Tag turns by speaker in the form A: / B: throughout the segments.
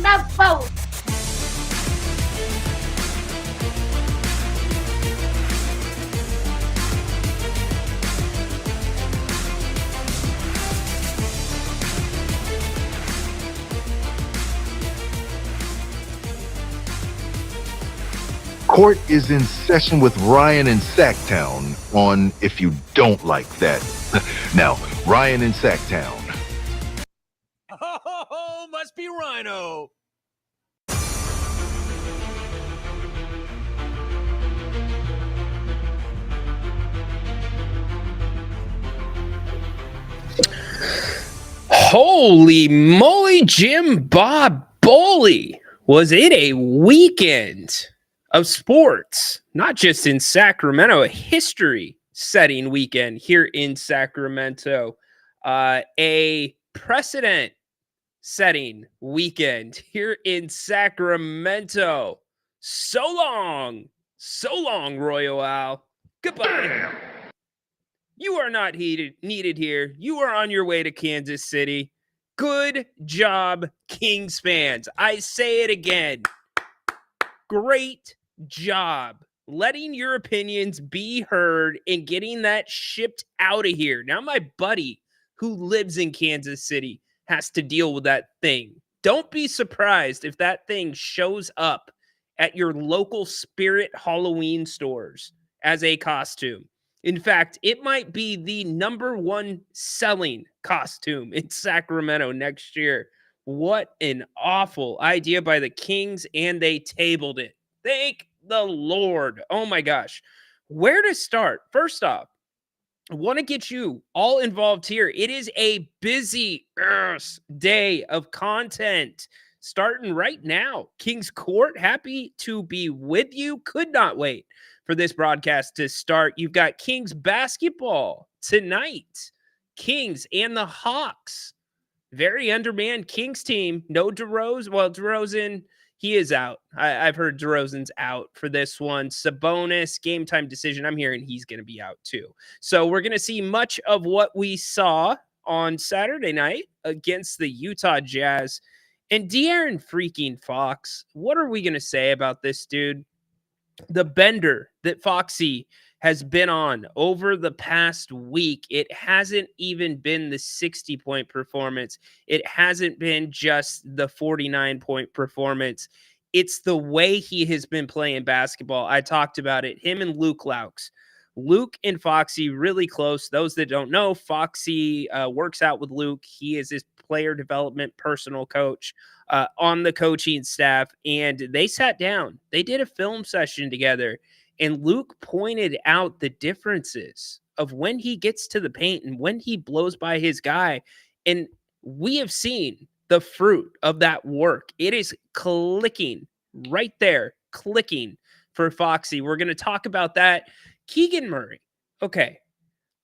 A: the boat.
B: Court is in session with Ryan in Sacktown on If You Don't Like That. Now, Ryan in Sacktown.
C: Oh, must be Rhino.
D: Holy moly, Jim Bob Boley. Was it a weekend of sports? Not just in Sacramento, a history-setting weekend here in Sacramento. A precedent-setting weekend here in Sacramento. So long, Royal Al. Goodbye. You are not needed here. You are on your way to Kansas City. Good job, Kings fans. I say it again. Great job letting your opinions be heard and getting that shipped out of here. Now my buddy who lives in Kansas City has to deal with that thing. Don't be surprised if that thing shows up at your local Spirit Halloween stores as a costume. In fact, it might be the #1 selling costume in Sacramento next year. What an awful idea by the Kings, and they tabled it. Thank the Lord. Oh my gosh. Where to start? First off, I want to get you all involved here. It is a busy day of content starting right now. Kings Court, happy to be with you. Could not wait for this broadcast to start. You've got Kings basketball tonight. Kings and the Hawks. Very undermanned Kings team. No DeRozan. Well, DeRozan, he is out. I've heard DeRozan's out for this one. Sabonis, game time decision. I'm hearing he's going to be out too. So we're going to see much of what we saw on Saturday night against the Utah Jazz. And De'Aaron freaking Fox, what are we going to say about this dude? The bender that Foxy has been on over the past week, it hasn't even been the 60-point performance. It hasn't been just the 49-point performance. It's the way he has been playing basketball. I talked about it. Him and Luke Laux. Luke and Foxy really close. Those that don't know, Foxy works out with Luke. He is his player development personal coach on the coaching staff, and they sat down. They did a film session together, and Luke pointed out the differences of when he gets to the paint and when he blows by his guy, and we have seen the fruit of that work. It is clicking right there, clicking for Foxy. We're going to talk about that. Keegan Murray. Okay.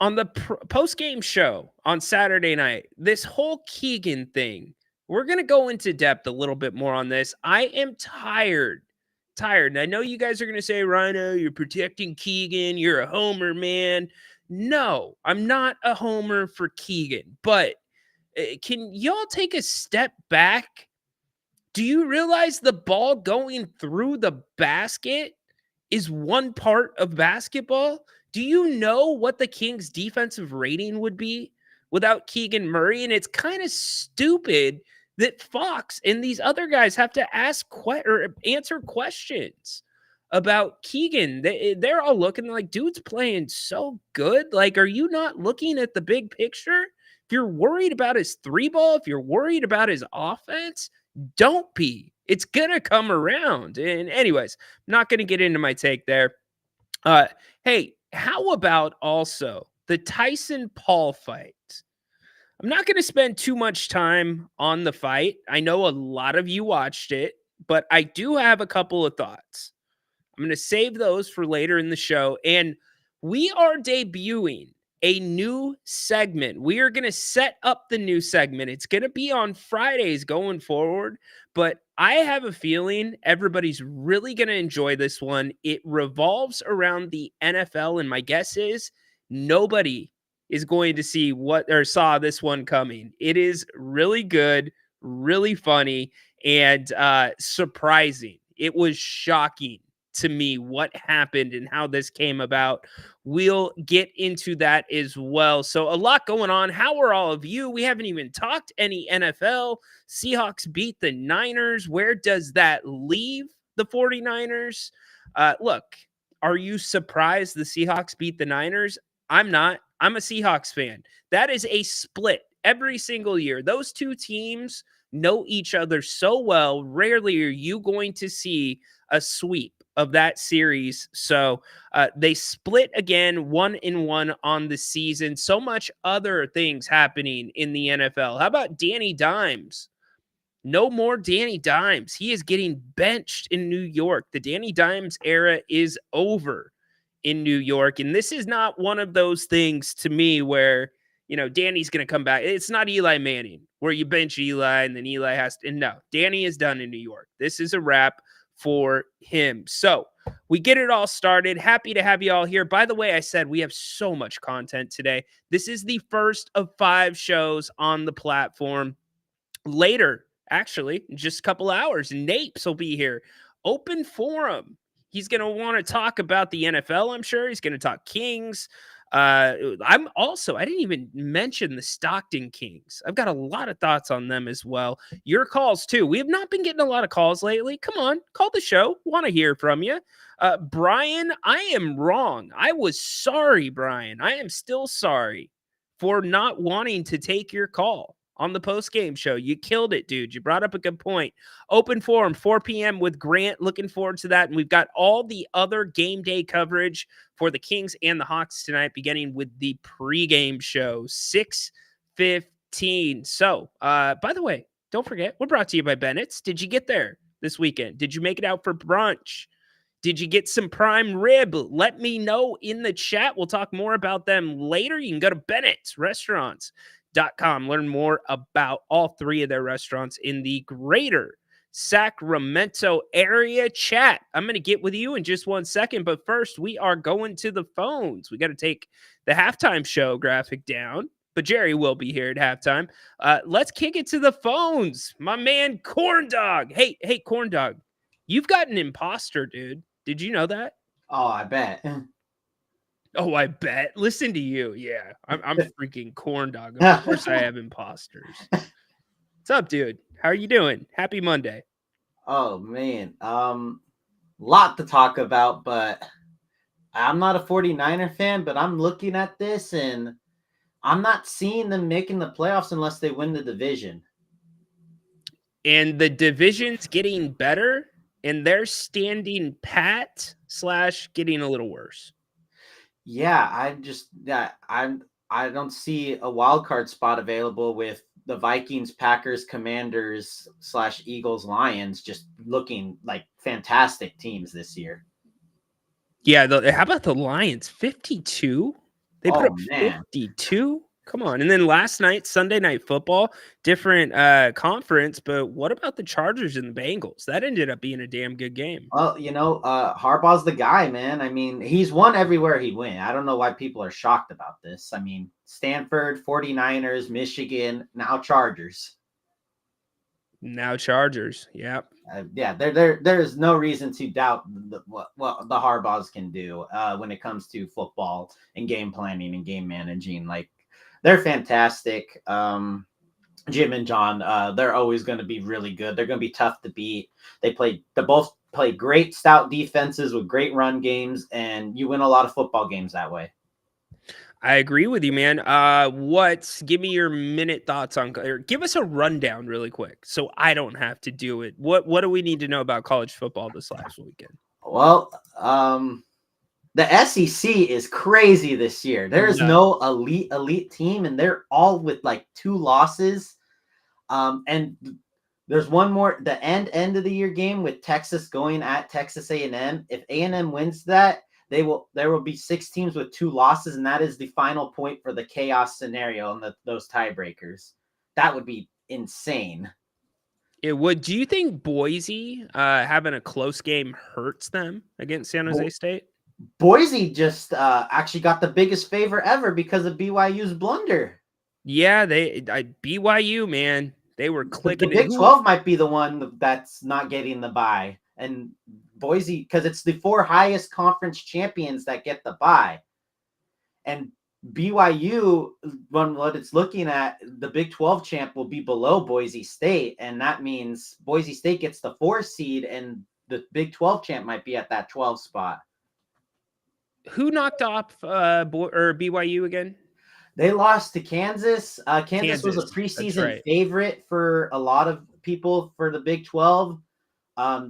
D: On the post-game show on Saturday night, this whole Keegan thing, we're going to go into depth a little bit more on this. I am tired. And I know you guys are going to say, Rhino, you're protecting Keegan. You're a homer, man. No, I'm not a homer for Keegan. But can y'all take a step back? Do you realize the ball going through the basket is one part of basketball? Do you know what the Kings' defensive rating would be without Keegan Murray? And it's kind of stupid that Fox and these other guys have to ask or answer questions about Keegan. They're all looking like, dude's playing so good. Like, are you not looking at the big picture? If you're worried about his three ball, if you're worried about his offense, don't be. It's going to come around. And anyways, I'm not going to get into my take there. Hey, how about also the Tyson Paul fight? I'm not going to spend too much time on the fight. I know a lot of you watched it, but I do have a couple of thoughts. I'm going to save those for later in the show. And we are debuting a new segment. We are going to set up the new segment. It's going to be on Fridays going forward, but I have a feeling everybody's really going to enjoy this one. It revolves around the NFL, and my guess is nobody is going to see saw this one coming. It is really good, really funny, and surprising. It was shocking to me what happened and how this came about. We'll get into that as well. So a lot going on. How are all of you? We haven't even talked any NFL. Seahawks beat the Niners. Where does that leave the 49ers? Look, are you surprised the Seahawks beat the Niners? I'm not. I'm a Seahawks fan. That is a split every single year. Those two teams know each other so well. Rarely are you going to see a sweep of that series. So they split again, 1-1 on the season. So much other things happening in the NFL. How about Danny Dimes? No more Danny Dimes. He is getting benched in New York. The Danny Dimes era is over in New York. And this is not one of those things to me where, Danny's going to come back. It's not Eli Manning where you bench Eli and then Eli has to. And no, Danny is done in New York. This is a wrap for him. So we get it all started. Happy to have you all here. By the way, I said we have so much content today. This is the first of 5 shows on the platform. Later, actually, in just a couple hours, Napes will be here. Open forum. He's going to want to talk about the NFL, I'm sure. He's going to talk Kings. I didn't even mention the Stockton Kings. I've got a lot of thoughts on them as well. Your calls, too. We have not been getting a lot of calls lately. Come on, call the show. Want to hear from you. Brian, I am wrong. I was sorry, Brian. I am still sorry for not wanting to take your call on the post-game show. You killed it, dude. You brought up a good point. Open forum, 4 p.m. with Grant. Looking forward to that. And we've got all the other game day coverage for the Kings and the Hawks tonight, beginning with the pregame show, 6:15. So, by the way, don't forget, we're brought to you by Bennett's. Did you get there this weekend? Did you make it out for brunch? Did you get some prime rib? Let me know in the chat. We'll talk more about them later. You can go to Bennett's Restaurants.com. Learn more about all 3 of their restaurants in the greater Sacramento area. Chat, I'm going to get with you in just 1 second, but first we are going to the phones. We got to take the halftime show graphic down, but Jerry will be here at halftime. Let's kick it to the phones. My man Corn Dog. Hey, Corn Dog, you've got an imposter, dude. Did you know that?
A: Oh, I bet.
D: Oh, I bet. Listen to you. Yeah, I'm freaking Corn Dog. Of course I have imposters. What's up, dude? How are you doing? Happy Monday.
A: Oh, man. Lot to talk about, but I'm not a 49er fan, but I'm looking at this and I'm not seeing them making the playoffs unless they win the division.
D: And the division's getting better, and they're standing pat / getting a little worse.
A: Yeah, I don't see a wild card spot available with the Vikings, Packers, Commanders / Eagles, Lions just looking like fantastic teams this year.
D: Yeah, how about the Lions? 52? They put up 52? Come on. And then last night, Sunday Night Football, different conference, but what about the Chargers and the Bengals? That ended up being a damn good game.
A: Well, Harbaugh's the guy, man. I mean, he's won everywhere he went. I don't know why people are shocked about this. I mean, Stanford, 49ers, Michigan, now Chargers.
D: Now Chargers, yep.
A: Yeah, there is no reason to doubt what the Harbaughs can do when it comes to football and game planning and game managing. Like, they're fantastic. Jim and John, they're always going to be really good. They're going to be tough to beat. They both play great stout defenses with great run games, and you win a lot of football games that way.
D: I agree with you, man. Give me your minute thoughts on, or give us a rundown really quick so I don't have to do it. What do we need to know about college football this last weekend?
A: Well, the SEC is crazy this year. There's no elite team, and they're all with like 2 losses. And there's one more, the end of the year game with Texas going at Texas A&M. If A&M wins that, there will be 6 teams with 2 losses, and that is the final point for the chaos scenario and those tiebreakers. That would be insane.
D: It would. Do you think Boise having a close game hurts them against San Jose State?
A: Boise just actually got the biggest favor ever because of BYU's blunder.
D: Yeah, BYU, man. They were
A: The
D: clicking.
A: Big 12 might be the one that's not getting the bye, and Boise, because it's the 4 highest conference champions that get the bye, and BYU, when what it's looking at, the Big 12 champ will be below Boise State, and that means Boise State gets the 4 seed, and the Big 12 champ might be at that 12 spot.
D: Who knocked off BYU again?
A: They lost to Kansas. Kansas was a
D: Kansas, that's
A: preseason
D: right.
A: favorite for a lot of people for the Big 12.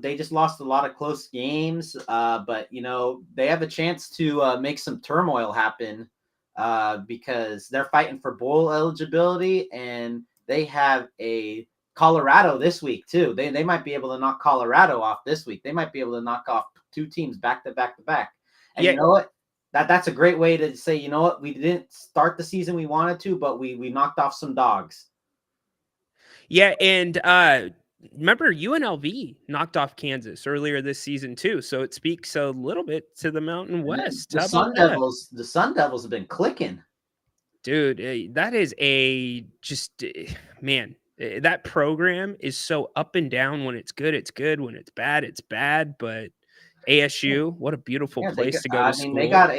A: They just lost a lot of close games, but they have a chance to make some turmoil happen because they're fighting for bowl eligibility, and they have a Colorado this week too. They might be able to knock Colorado off this week. They might be able to knock off 2 teams back to back to back. And
D: Yeah.
A: you know what? That's a great way to say, you know what, we didn't start the season we wanted to, but we knocked off some dogs.
D: Yeah, and remember UNLV knocked off Kansas earlier this season too, so it speaks a little bit to the Mountain West.
A: The
D: How
A: Sun
D: about that?
A: Devils, the Sun Devils have been clicking.
D: Dude, that is man, that program is so up and down. When it's good, it's good. When it's bad, it's bad. But ASU, what a beautiful place to go to school.
A: They got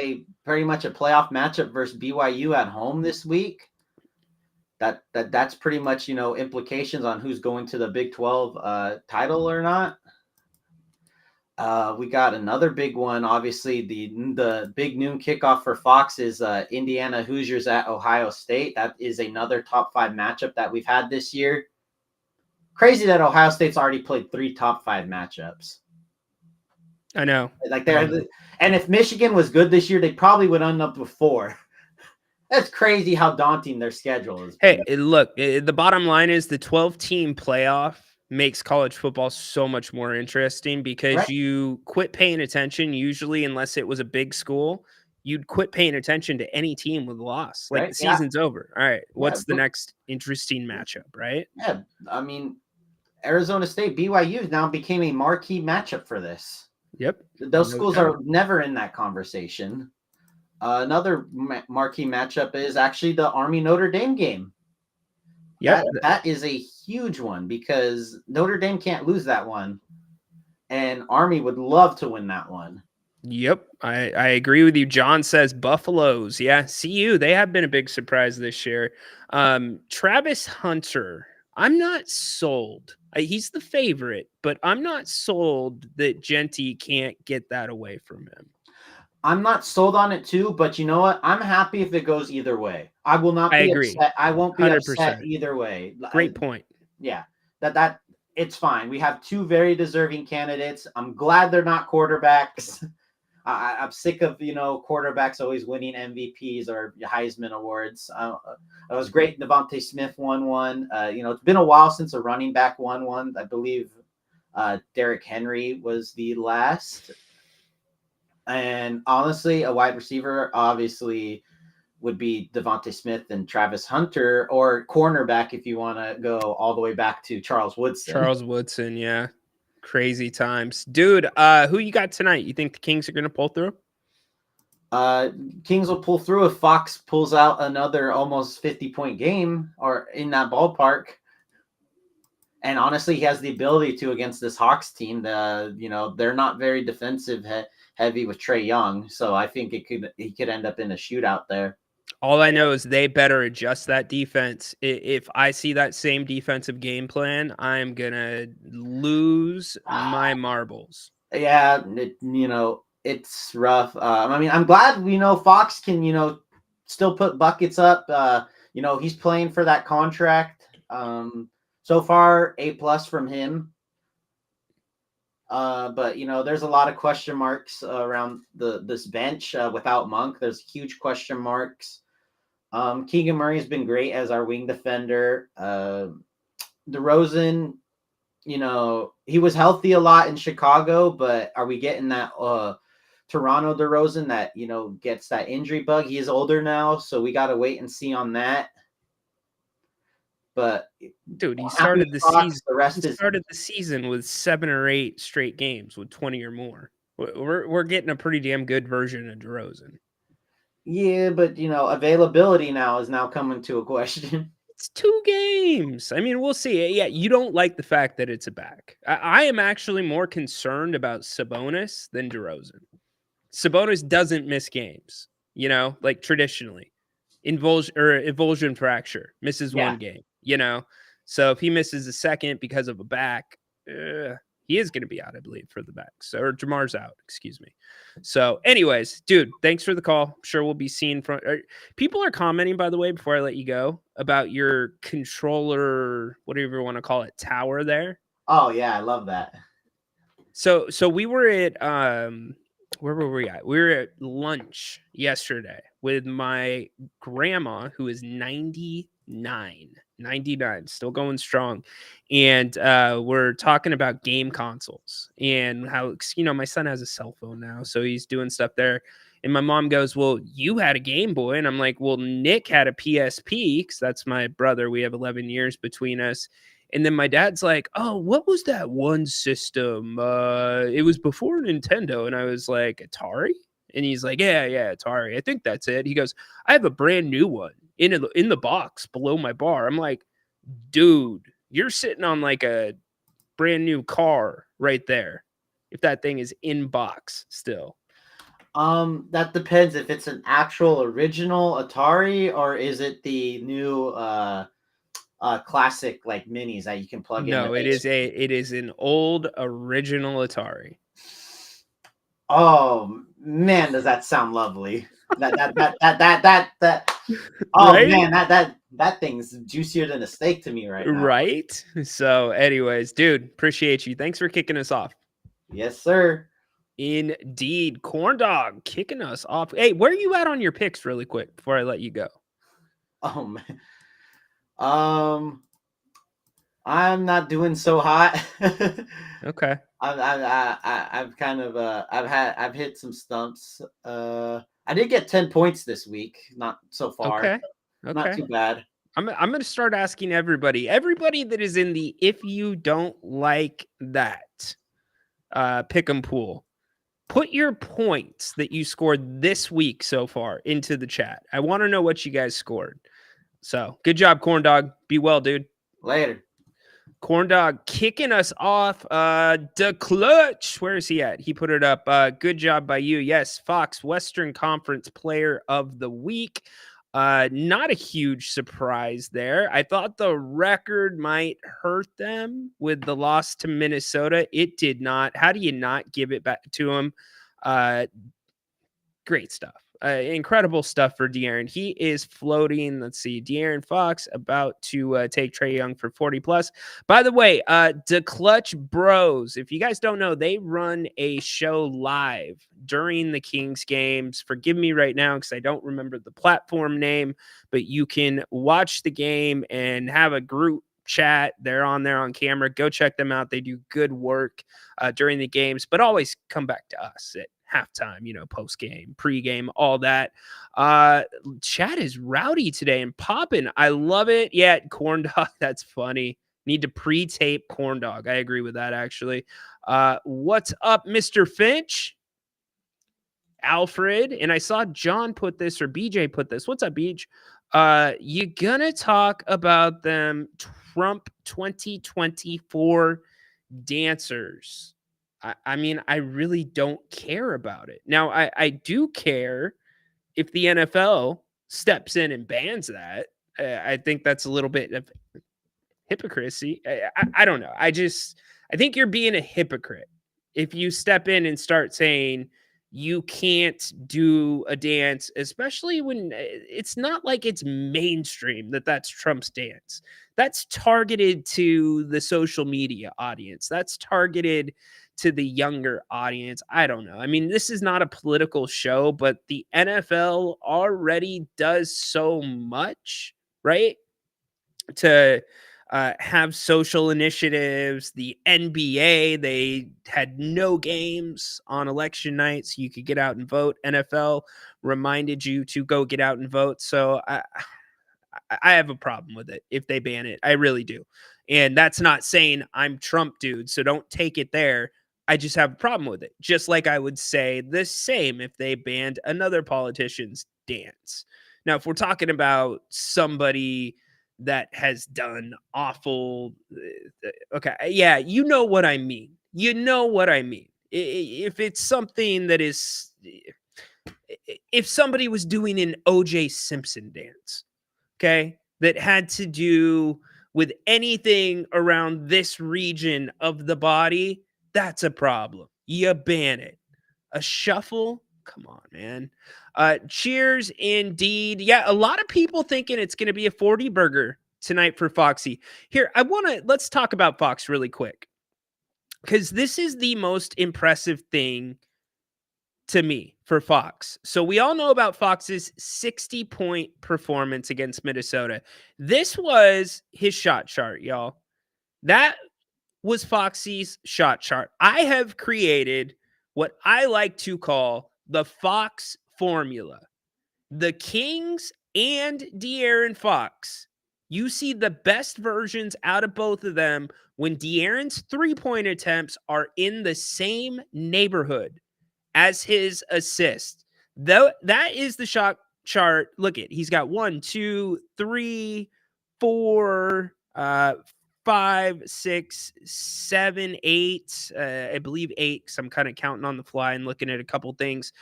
A: pretty much a playoff matchup versus BYU at home this week. That's pretty much, implications on who's going to the Big 12 title or not. We got another big one. Obviously, the big noon kickoff for Fox is Indiana Hoosiers at Ohio State. That is another top 5 matchup that we've had this year. Crazy that Ohio State's already played 3 top 5 matchups.
D: I know.
A: And if Michigan was good this year, they probably would end up with 4. That's crazy how daunting their schedule is.
D: Hey, look, the bottom line is the 12-team playoff makes college football so much more interesting because you quit paying attention, usually, unless it was a big school. You'd quit paying attention to any team with a loss. Like, the season's over. All right, what's the next interesting matchup, right?
A: Yeah, I mean, Arizona State, BYU now became a marquee matchup for this.
D: Yep.
A: Those schools are never in that conversation. Another marquee matchup is actually the Army Notre Dame game. Yeah, that is a huge one because Notre Dame can't lose that one, and Army would love to win that one.
D: Yep, I agree with you. John says Buffaloes. Yeah, CU, they have been a big surprise this year. Travis Hunter, I'm not sold. He's the favorite, but I'm not sold that Genty can't get that away from him.
A: I'm not sold on it too, but you know what? I'm happy if it goes either way. I will not be upset. I won't be 100%. Upset either way.
D: Great point.
A: Yeah, that it's fine. We have 2 very deserving candidates. I'm glad they're not quarterbacks. I'm sick of quarterbacks always winning MVPs or Heisman awards. It was great. Devontae Smith won one. It's been a while since a running back won one. I believe Derrick Henry was the last. And honestly, a wide receiver obviously would be Devontae Smith and Travis Hunter, or cornerback if you want to go all the way back to Charles Woodson.
D: Charles Woodson, yeah. Crazy times. Dude, who you got tonight? You think the Kings are going to pull through?
A: Kings will pull through if Fox pulls out another almost 50-point game or in that ballpark. And honestly, he has the ability to against this Hawks team. They're not very defensive heavy with Trae Young, so I think he could end up in a shootout there.
D: All I know is they better adjust that defense. If I see that same defensive game plan, I'm gonna lose my marbles.
A: Yeah, it's rough. I'm glad Fox can still put buckets up. He's playing for that contract. So far, A+ from him. But there's a lot of question marks around this bench without Monk. There's huge question marks. Keegan Murray's been great as our wing defender. DeRozan, he was healthy a lot in Chicago, but are we getting that Toronto DeRozan that gets that injury bug? He is older now, so we got to wait and see on that. But
D: dude, he started the season. Started the season with 7 or 8 straight games with 20 or more. We're getting a pretty damn good version of DeRozan.
A: Yeah, but availability now is now coming to a question.
D: It's 2 games. I mean, we'll see. Yeah, you don't like the fact that it's a back. I am actually more concerned about Sabonis than DeRozan. Sabonis doesn't miss games, like traditionally. Avulsion fracture, misses
A: Yeah.
D: 1 game, So if he misses a second because of a back, he is going to be out, I believe, for the back. So, or Jamar's out, excuse me. So, anyways, dude, thanks for the call. I'm sure we'll be seeing from people are commenting, by the way, before I let you go, about your controller, whatever you want to call it, tower there.
A: Oh yeah, I love that.
D: So we were at where were we at? We were at lunch yesterday with my grandma, who is 99, still going strong. And we're talking about game consoles and how, my son has a cell phone now, so he's doing stuff there. And my mom goes, well, you had a Game Boy. And I'm like, well, Nick had a PSP, because that's my brother. We have 11 years between us. And then my dad's like, oh, what was that one system? It was before Nintendo. And I was like, Atari? And he's like, yeah, Atari. I think that's it. He goes, I have a brand new one in the box below my bar. I'm like, dude, you're sitting on like a brand new car right there, if that thing is in box still.
A: That depends if it's an actual original Atari or is it the new classic like minis that you can plug in.
D: No, it is an old original Atari.
A: Oh man, does that sound lovely? That oh
D: right?
A: Man, that thing's juicier than a steak to me right now.
D: Right? So anyways, dude, appreciate you. Thanks for kicking us off.
A: Yes, sir.
D: Indeed. Corn Dog kicking us off. Hey, where are you at on your picks really quick before I let you go?
A: Oh man. I'm not doing so hot.
D: Okay.
A: I've kind of I've hit some stumps. I did get 10 points this week. Not so far.
D: Okay.
A: Not too bad.
D: I'm going to start asking everybody that is in the if you don't like that pick'em pool, put your points that you scored this week so far into the chat. I want to know what you guys scored. So good job, Corn Dog. Be well, dude.
A: Later.
D: Corn Dog kicking us off. The Clutch. Where is he at? He put it up. Good job by you. Yes, Fox, Western Conference Player of the Week. Not a huge surprise there. I thought the record might hurt them with the loss to Minnesota. It did not. How do you not give it back to him? Great stuff. Incredible stuff for De'Aaron. He is floating. Let's see. De'Aaron Fox about to take Trae Young for 40 plus. By the way, the Clutch Bros, if you guys don't know, they run a show live during the Kings games. Forgive me right now because I don't remember the platform name, but you can watch the game and have a group chat. They're on there on camera. Go check them out. They do good work during the games, but always come back to us at halftime, post game, pre-game, all that. Chat is rowdy today and popping. I love it. Yeah, Corn Dog, that's funny. Need to pre-tape Corn Dog. I agree with that, actually. What's up, Mr. Finch? Alfred, and I saw John put this, or BJ put this. What's up, Beach? You gonna talk about them Trump 2024 dancers? I mean, I really don't care about it. Now, I do care if the NFL steps in and bans that. I think that's a little bit of hypocrisy. I don't know. I think you're being a hypocrite if you step in and start saying you can't do a dance, especially when it's not like it's mainstream that's Trump's dance. That's targeted to the social media audience. That's targeted to the younger audience. I don't know. I mean, this is not a political show, but the NFL already does so much, right? To have social initiatives. The NBA, they had no games on election night, so you could get out and vote. NFL reminded you to go get out and vote. So I have a problem with it if they ban it. I really do. And that's not saying I'm Trump, dude, so don't take it there. I just have a problem with it. Just like I would say the same if they banned another politician's dance. Now, if we're talking about somebody that has done awful. Okay, yeah, you know what I mean. You know what I mean. If it's something that is, if somebody was doing an O.J. Simpson dance, okay, that had to do with anything around this region of the body, that's a problem. You ban it. A shuffle? Come on, man. Cheers indeed. Yeah, a lot of people thinking it's going to be a 40 burger tonight for Foxy. Here, let's talk about Fox really quick, because this is the most impressive thing to me for Fox. So we all know about Fox's 60-point performance against Minnesota. This was his shot chart, y'all. That was Foxy's shot chart. I have created what I like to call the Fox formula. The Kings and De'Aaron Fox, you see the best versions out of both of them when De'Aaron's three-point attempts are in the same neighborhood as his assist. Though that is the shot chart. Look at, he's got 1, 2, 3, 4, 5, 6, 7, 8. I believe 8, because I'm kind of counting on the fly and looking at a couple things.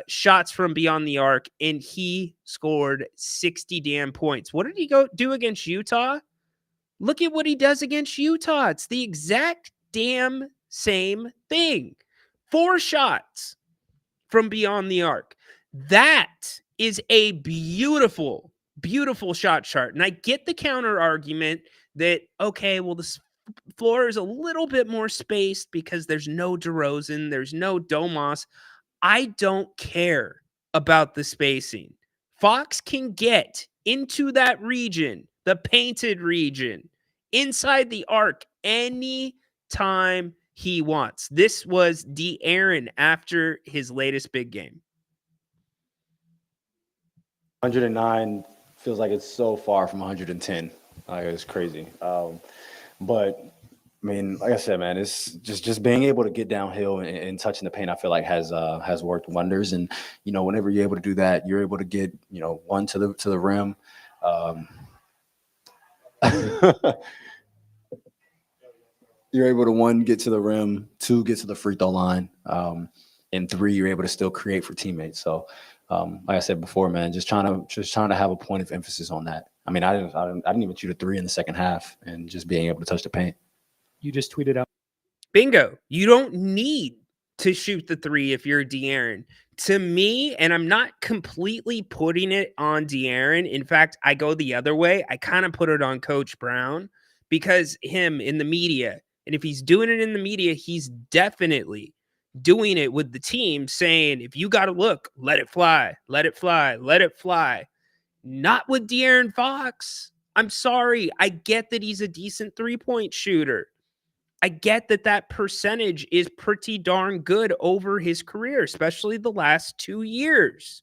D: Shots from beyond the arc, and he scored 60 damn points. What did he go do against Utah? Look at what he does against Utah. It's the exact damn same thing. 4 shots from beyond the arc. That is a beautiful, beautiful shot chart. And I get the counter argument that, okay, well, the floor is a little bit more spaced because there's no DeRozan, there's no Domas. I don't care about the spacing. Fox can get into that region, the painted region, inside the arc anytime he wants. This was De'Aaron after his latest big game.
E: 109 feels like it's so far from 110. Like, it's crazy. But I mean, like I said, man, it's just being able to get downhill and touching the paint, I feel like has worked wonders. And, you know, whenever you're able to do that, you're able to get, you know, one to the rim. You're able to, 1, get to the rim, 2, get to the free throw line, and 3, you're able to still create for teammates. So, like I said before, man, just trying to have a point of emphasis on that. I mean, I didn't even shoot a 3 in the second half, and just being able to touch the paint.
F: You just tweeted out.
D: Bingo. You don't need to shoot the 3 if you're De'Aaron. To me, and I'm not completely putting it on De'Aaron. In fact, I go the other way. I kind of put it on Coach Brown, because him in the media, and if he's doing it in the media, he's definitely doing it with the team, saying, if you got to look, let it fly, let it fly, let it fly. Not with De'Aaron Fox. I'm sorry. I get that he's a decent three-point shooter. I get that percentage is pretty darn good over his career, especially the last 2 years.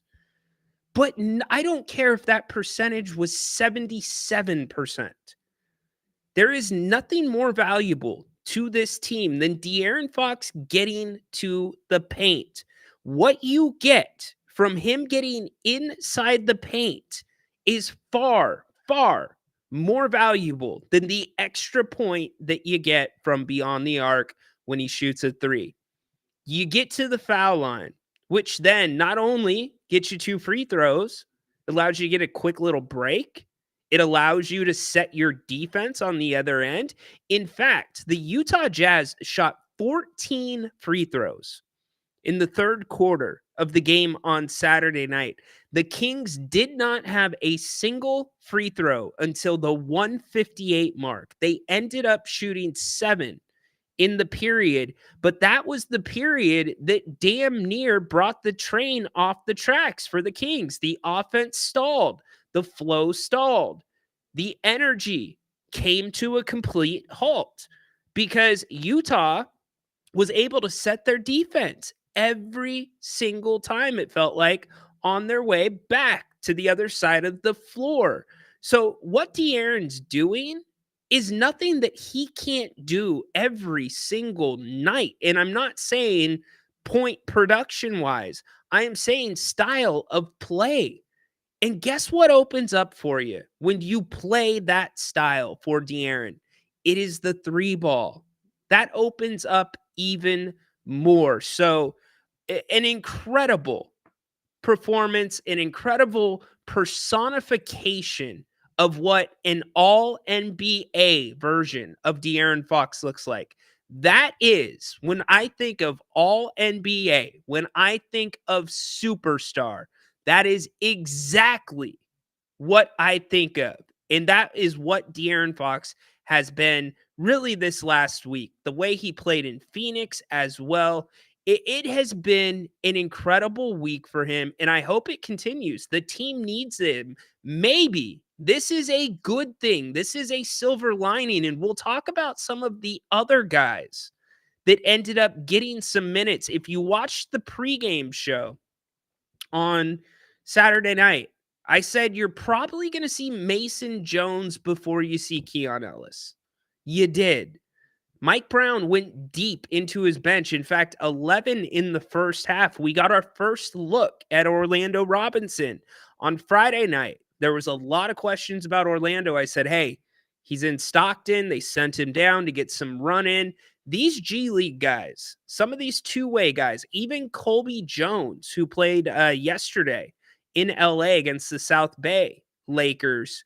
D: But I don't care if that percentage was 77%. There is nothing more valuable to this team than De'Aaron Fox getting to the paint. What you get from him getting inside the paint is far, far more valuable than the extra point that you get from beyond the arc when he shoots a 3. You get to the foul line, which then not only gets you 2 free throws, allows you to get a quick little break. It allows you to set your defense on the other end. In fact, the Utah Jazz shot 14 free throws in the third quarter of the game on Saturday night. The Kings did not have a single free throw until the 158 mark. They ended up shooting 7 in the period, but that was the period that damn near brought the train off the tracks for the Kings. The offense stalled. The flow stalled. The energy came to a complete halt because Utah was able to set their defense every single time, it felt like, on their way back to the other side of the floor. So what De'Aaron's doing is nothing that he can't do every single night. And I'm not saying point production-wise. I am saying style of play. And guess what opens up for you when you play that style for De'Aaron? It is the 3 ball. That opens up even more. So, an incredible performance, an incredible personification of what an all NBA version of De'Aaron Fox looks like. That is when I think of all NBA, when I think of superstar, that is exactly what I think of. And that is what De'Aaron Fox has been really this last week. The way he played in Phoenix as well. It has been an incredible week for him, and I hope it continues. The team needs him. Maybe this is a good thing. This is a silver lining, and we'll talk about some of the other guys that ended up getting some minutes. If you watched the pregame show on Saturday night, I said you're probably going to see Mason Jones before you see Keon Ellis. You did. Mike Brown went deep into his bench. In fact, 11 in the first half. We got our first look at Orlando Robinson on Friday night. There was a lot of questions about Orlando. I said, hey, he's in Stockton. They sent him down to get some run in. These G League guys, some of these two-way guys, even Colby Jones, who played yesterday in LA against the South Bay Lakers,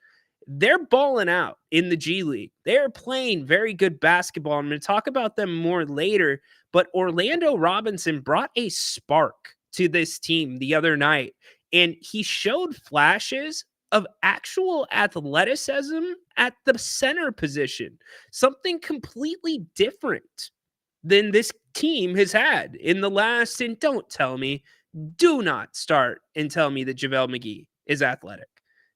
D: they're balling out in the G League. They're playing very good basketball. I'm going to talk about them more later, but Orlando Robinson brought a spark to this team the other night, and he showed flashes of actual athleticism at the center position, something completely different than this team has had in the last, and do not start and tell me that JaVale McGee is athletic.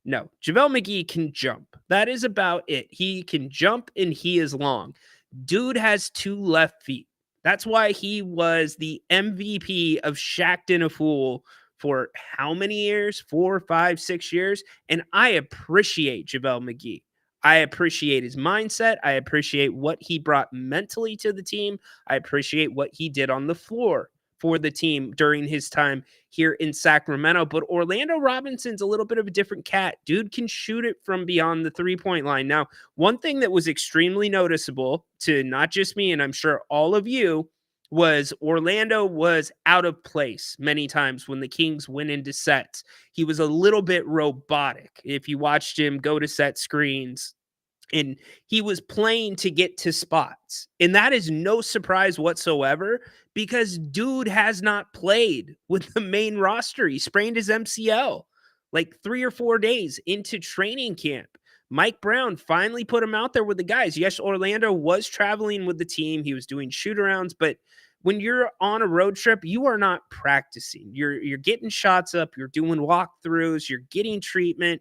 D: No, JaVale McGee can jump. That is about it. He can jump and he is long. Dude has 2 left feet. That's why he was the MVP of Shaqtin' a Fool for how many years? 4, 5, 6 years. And I appreciate JaVale McGee. I appreciate his mindset. I appreciate what he brought mentally to the team. I appreciate what he did on the floor for the team during his time here in Sacramento. But Orlando Robinson's a little bit of a different cat. Dude can shoot it from beyond the 3-point line. Now, one thing that was extremely noticeable to not just me, and I'm sure all of you, was Orlando was out of place many times when the Kings went into sets. He was a little bit robotic. If you watched him go to set screens, and he was playing to get to spots. And that is no surprise whatsoever because dude has not played with the main roster. He sprained his MCL like 3 or 4 days into training camp. Mike Brown finally put him out there with the guys. Yes, Orlando was traveling with the team. He was doing shoot-arounds, but when you're on a road trip, you are not practicing. You're getting shots up, you're doing walkthroughs, you're getting treatment,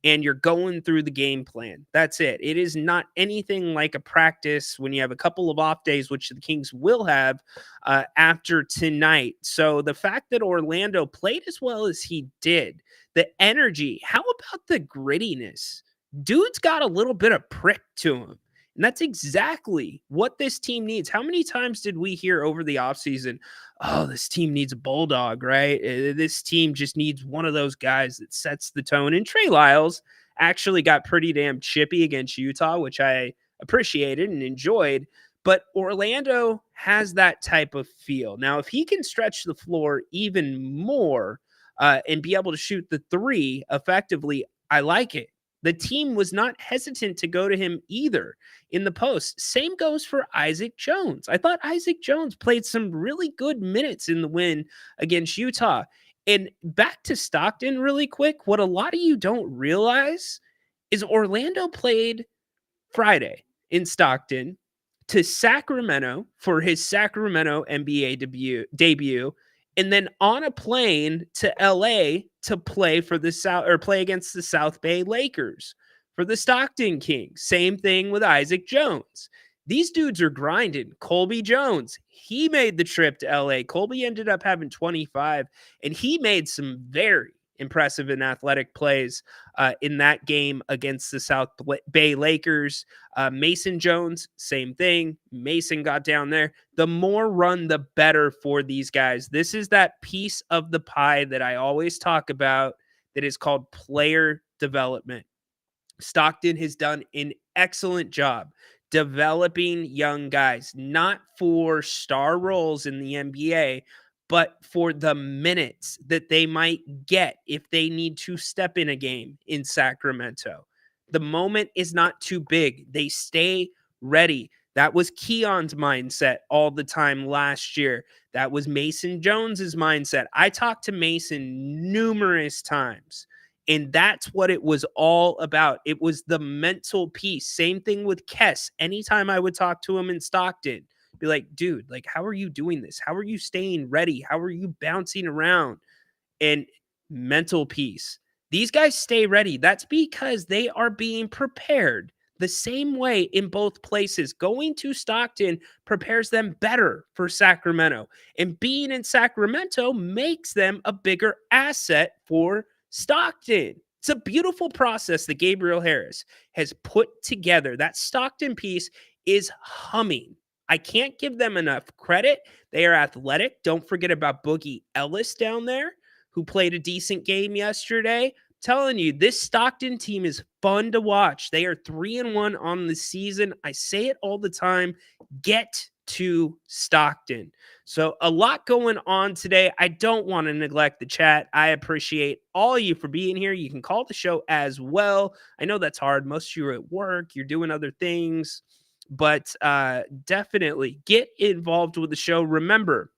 D: and you're going through the game plan. That's it. It is not anything like a practice when you have a couple of off days, which the Kings will have after tonight. So the fact that Orlando played as well as he did, the energy, how about the grittiness? Dude's got a little bit of prick to him. And that's exactly what this team needs. How many times did we hear over the offseason, oh, this team needs a bulldog, right? This team just needs one of those guys that sets the tone. And Trey Lyles actually got pretty damn chippy against Utah, which I appreciated and enjoyed. But Orlando has that type of feel. Now, if he can stretch the floor even more and be able to shoot the 3 effectively, I like it. The team was not hesitant to go to him either in the post. Same goes for Isaac Jones. I thought Isaac Jones played some really good minutes in the win against Utah. And back to Stockton really quick, what a lot of you don't realize is Orlando played Friday in Stockton to Sacramento for his Sacramento NBA debut, and then on a plane to LA to play for the play against the South Bay Lakers for the Stockton Kings. Same thing with Isaac Jones. These dudes are grinding. Colby Jones, he made the trip to LA. Colby ended up having 25, and he made some very impressive and athletic plays in that game against the South Bay Lakers. Mason Jones, same thing. Mason got down there. The more run, the better for these guys. This is that piece of the pie that I always talk about that is called player development. Stockton has done an excellent job developing young guys, not for star roles in the NBA, but for the minutes that they might get if they need to step in a game in Sacramento. The moment is not too big. They stay ready. That was Keon's mindset all the time last year. That was Mason Jones's mindset. I talked to Mason numerous times, and that's what it was all about. It was the mental piece. Same thing with Kess. Anytime I would talk to him in Stockton, be like, dude, like, how are you doing this? How are you staying ready? How are you bouncing around? And mental piece. These guys stay ready. That's because they are being prepared the same way in both places. Going to Stockton prepares them better for Sacramento, and being in Sacramento makes them a bigger asset for Stockton. It's a beautiful process that Gabriel Harris has put together. That Stockton piece is humming. I can't give them enough credit. They are athletic. Don't forget about Boogie Ellis down there, who played a decent game yesterday. Telling you, this Stockton team is fun to watch. They are 3-1 on the season. I say it all the time. Get to Stockton. So a lot going on today. I don't want to neglect the chat. I appreciate all of you for being here. You can call the show as well. I know that's hard. Most of you are at work. You're doing other things. But definitely get involved with the show. Remember,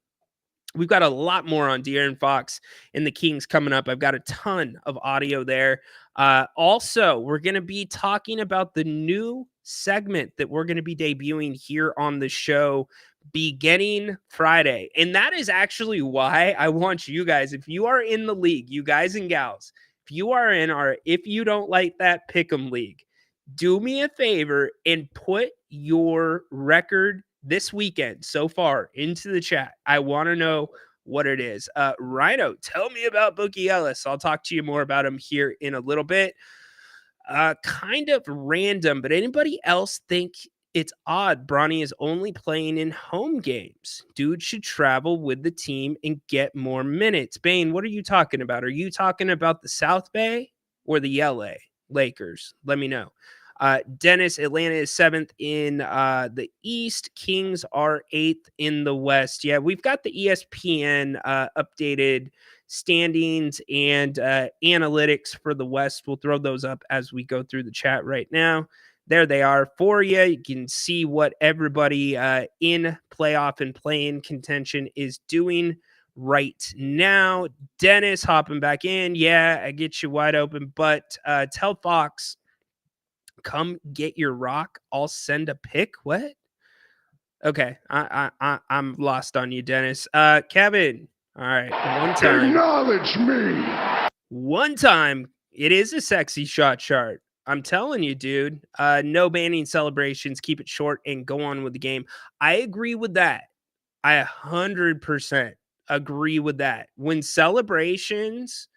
D: we've got a lot more on De'Aaron Fox and the Kings coming up. I've got a ton of audio there. Also, we're going to be talking about the new segment that we're going to be debuting here on the show beginning Friday. And that is actually why I want you guys, if you are in the league, you guys and gals, if you are in our If You Don't Like That Pick'em League, do me a favor and put your record this weekend so far into the chat. I want to know what it is. Rhino, tell me about Boogie Ellis. I'll talk to you more about him here in a little bit. Kind of random, but anybody else think it's odd Bronny is only playing in home games? Dude should travel with the team and get more minutes. Bane, what are you talking about? Are you talking about the South Bay or the LA Lakers? Let me know. Dennis, Atlanta is 7th in the East. Kings are 8th in the West. Yeah, we've got the ESPN updated standings and analytics for the West. We'll throw those up as we go through the chat right now. There they are for you. You can see what everybody in playoff and play-in contention is doing right now. Dennis hopping back in. Yeah, I get you wide open, but tell Fox, come get your rock. I'll send a pic. What? Okay, I'm lost on you, Dennis. Kevin. All right, one time.
B: Acknowledge me.
D: One time, it is a sexy shot chart. I'm telling you, dude. No banning celebrations. Keep it short and go on with the game. I agree with that. I 100% agree with that. When celebrations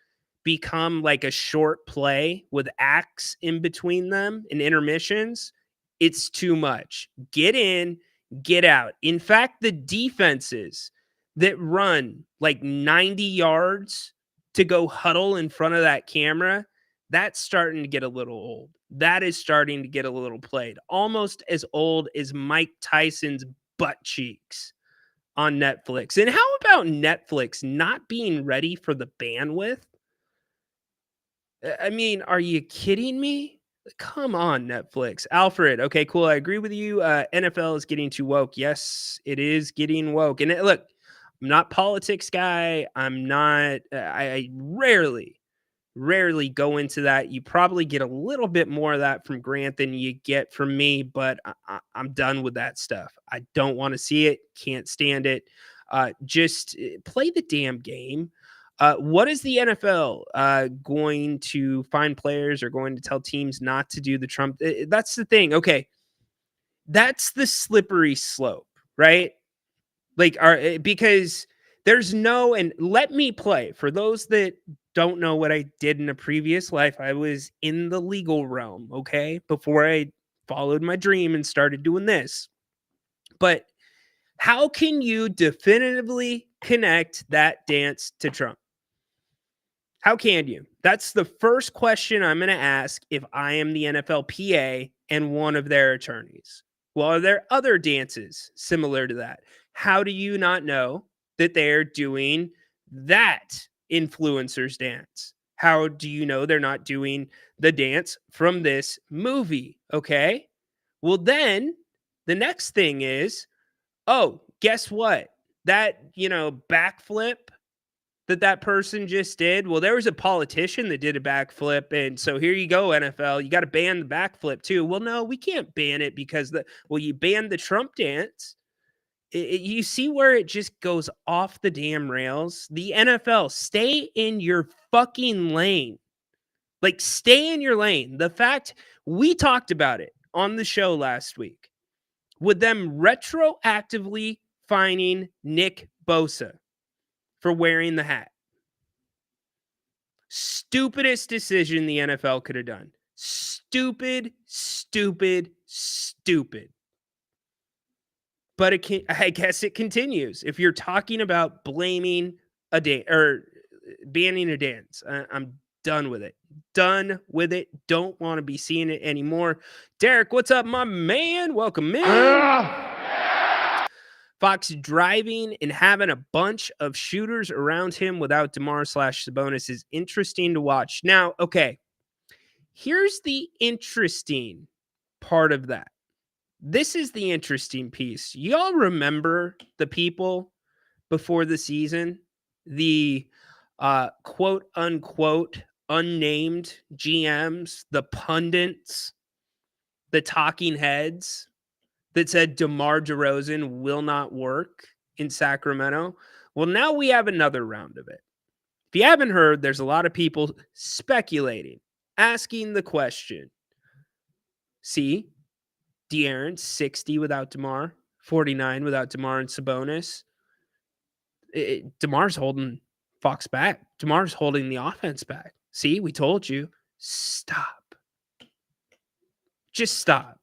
D: become like a short play with acts in between them and intermissions, it's too much. Get in, get out. In fact, the defenses that run like 90 yards to go huddle in front of that camera, that's starting to get a little old. That is starting to get a little played. Almost as old as Mike Tyson's butt cheeks on Netflix. And how about Netflix not being ready for the bandwidth? I mean, are you kidding me? Come on, Netflix. Alfred, okay, cool. I agree with you. NFL is getting too woke. Yes, it is getting woke. And look, I'm not politics guy. I'm not, I rarely go into that. You probably get a little bit more of that from Grant than you get from me, but I'm done with that stuff. I don't want to see it. Can't stand it. Just play the damn game. What is the NFL going to find players or going to tell teams not to do the Trump? That's the thing. Okay. That's the slippery slope, right? Like, because there's no, and let me play for those that don't know what I did in a previous life. I was in the legal realm. Okay. Before I followed my dream and started doing this. But how can you definitively connect that dance to Trump? How can you? That's the first question I'm going to ask if I am the NFLPA and one of their attorneys. Well, are there other dances similar to that? How do you not know that they're doing that influencer's dance? How do you know they're not doing the dance from this movie? Okay. Well, then the next thing is, oh, guess what? That, backflip that person just did. Well, there was a politician that did a backflip. And so here you go, NFL. You got to ban the backflip too. Well, no, we can't ban it because you banned the Trump dance. You see where it just goes off the damn rails? The NFL, stay in your fucking lane. Like, stay in your lane. The fact we talked about it on the show last week with them retroactively fining Nick Bosa for wearing the hat. Stupidest decision the NFL could have done. Stupid. But I guess it continues. If you're talking about blaming a dance or banning a dance, I'm done with it. Done with it. Don't want to be seeing it anymore. Derek, what's up, my man? Welcome in. Fox driving and having a bunch of shooters around him without DeMar/Sabonis is interesting to watch. Now, okay, here's the interesting part of that. This is the interesting piece. Y'all remember the people before the season, the quote unquote unnamed GMs, the pundits, the talking heads that said DeMar DeRozan will not work in Sacramento? Well, now we have another round of it. If you haven't heard, there's a lot of people speculating, asking the question. See, De'Aaron, 60 without DeMar, 49 without DeMar and Sabonis. DeMar's holding Fox back. DeMar's holding the offense back. See, we told you. Stop. Just stop.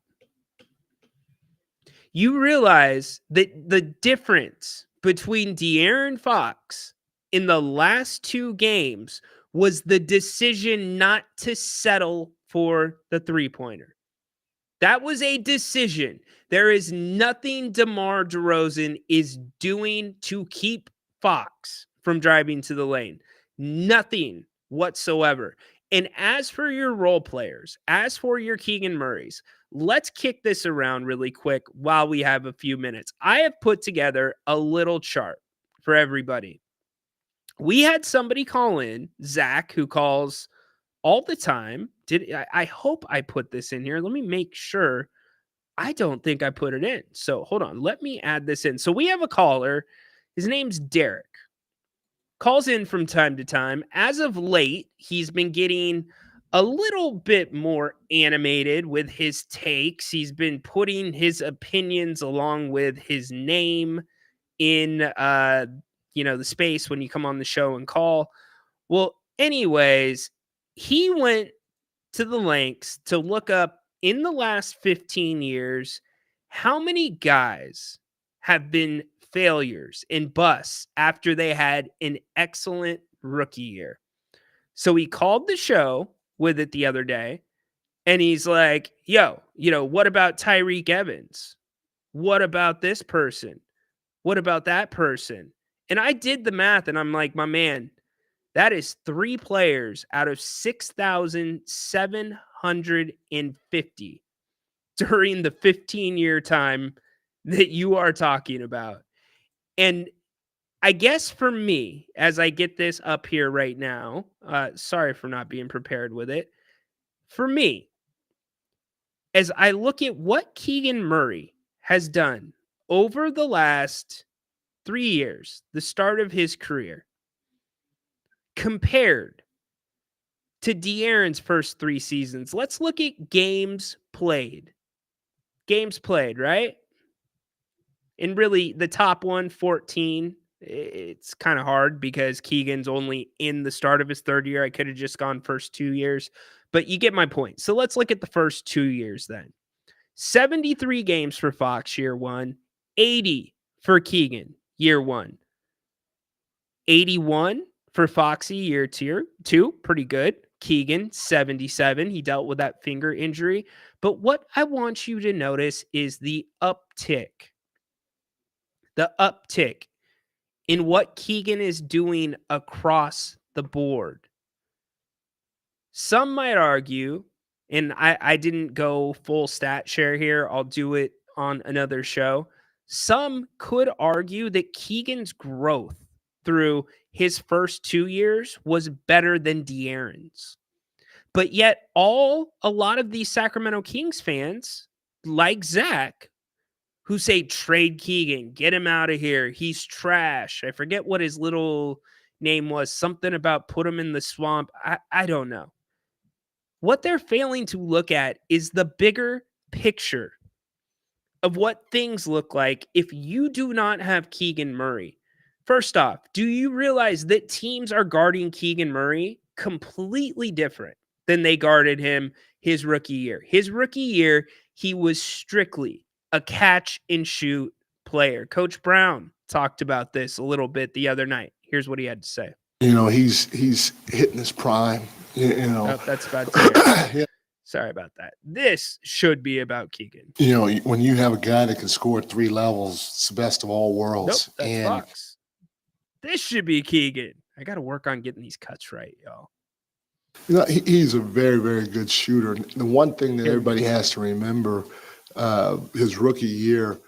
D: You realize that the difference between De'Aaron Fox in the last two games was the decision not to settle for the three-pointer. That was a decision. There is nothing DeMar DeRozan is doing to keep Fox from driving to the lane. Nothing whatsoever. And as for your role players, as for your Keegan Murrays, let's kick this around really quick while we have a few minutes. I have put together a little chart for everybody. We had somebody call in, Zach, who calls all the time. I hope I put this in here. Let me make sure. I don't think I put it in. So hold on. Let me add this in. So we have a caller. His name's Derek. Calls in from time to time. As of late, he's been getting a little bit more animated with his takes. He's been putting his opinions along with his name in the space when you come on the show and call. Well, anyways, he went to the lengths to look up in the last 15 years how many guys have been failures and busts after they had an excellent rookie year. So he called the show with it the other day, and he's like, yo, what about Tyreek Evans? What about this person? What about that person? And I did the math, and I'm like, my man, that is 3 players out of 6,750 during the 15-year time that you are talking about. And I guess for me, as I get this up here right now, sorry for not being prepared with it. For me, as I look at what Keegan Murray has done over the last 3 years, the start of his career, compared to De'Aaron's first 3 seasons, let's look at games played. Games played, right? And really, the top one, 14. It's kind of hard because Keegan's only in the start of his 3rd year. I could have just gone first 2 years, but you get my point. So let's look at the first 2 years then. 73 games for Fox year 1, 80 for Keegan year 1, 81 For Foxy, year two, pretty good. Keegan, 77. He dealt with that finger injury. But what I want you to notice is the uptick. The uptick in what Keegan is doing across the board. Some might argue, and I didn't go full stat share here, I'll do it on another show. Some could argue that Keegan's growth through his first 2 years was better than De'Aaron's. But yet a lot of these Sacramento Kings fans, like Zach, who say trade Keegan, get him out of here, he's trash. I forget what his little name was, something about put him in the swamp. I don't know. What they're failing to look at is the bigger picture of what things look like if you do not have Keegan Murray. First off, do you realize that teams are guarding Keegan Murray completely different than they guarded him his rookie year? His rookie year, he was strictly a catch and shoot player. Coach Brown talked about this a little bit the other night. Here's what he had to say.
F: You know, he's hitting his prime. You know,
D: oh, that's about to hear. Sorry about that. This should be about Keegan.
F: You know, when you have a guy that can score at 3 levels, it's the best of all worlds.
D: Nope, that's Fox. This should be Keegan. I got to work on getting these cuts right, y'all.
F: You know, he's a very, very good shooter. The one thing that everybody has to remember, his rookie year,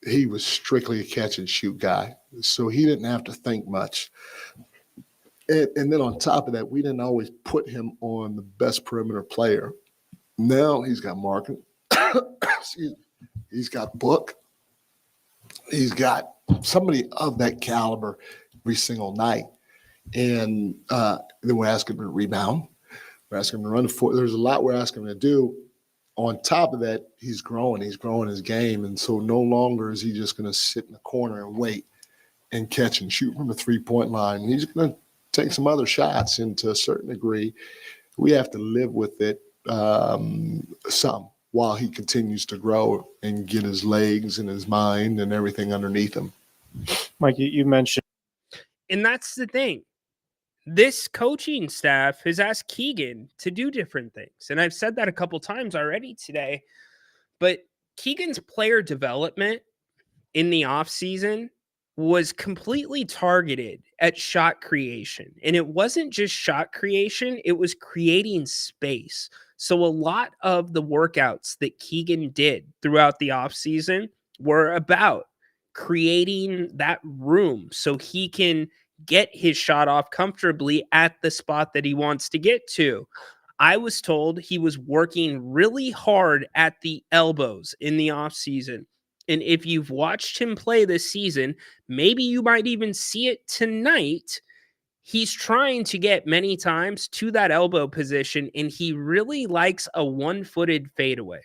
F: he was strictly a catch and shoot guy. So he didn't have to think much. And then on top of that, we didn't always put him on the best perimeter player. Now he's got Markin. He's got Book. He's got somebody of that caliber every single night. And then we're asking him to rebound. We're asking him to run the floor. There's a lot we're asking him to do. On top of that, he's growing. He's growing his game. And so no longer is he just going to sit in the corner and wait and catch and shoot from the three-point line. He's going to take some other shots, and to a certain degree, we have to live with it some while he continues to grow and get his legs and his mind and everything underneath him.
G: Mike, you mentioned.
D: And that's the thing. This coaching staff has asked Keegan to do different things. And I've said that a couple times already today. But Keegan's player development in the offseason was completely targeted at shot creation. And it wasn't just shot creation, it was creating space. So a lot of the workouts that Keegan did throughout the offseason were about creating that room so he can get his shot off comfortably at the spot that he wants to get to. I was told he was working really hard at the elbows in the offseason. And if you've watched him play this season, maybe you might even see it tonight. He's trying to get many times to that elbow position, and he really likes a one-footed fadeaway.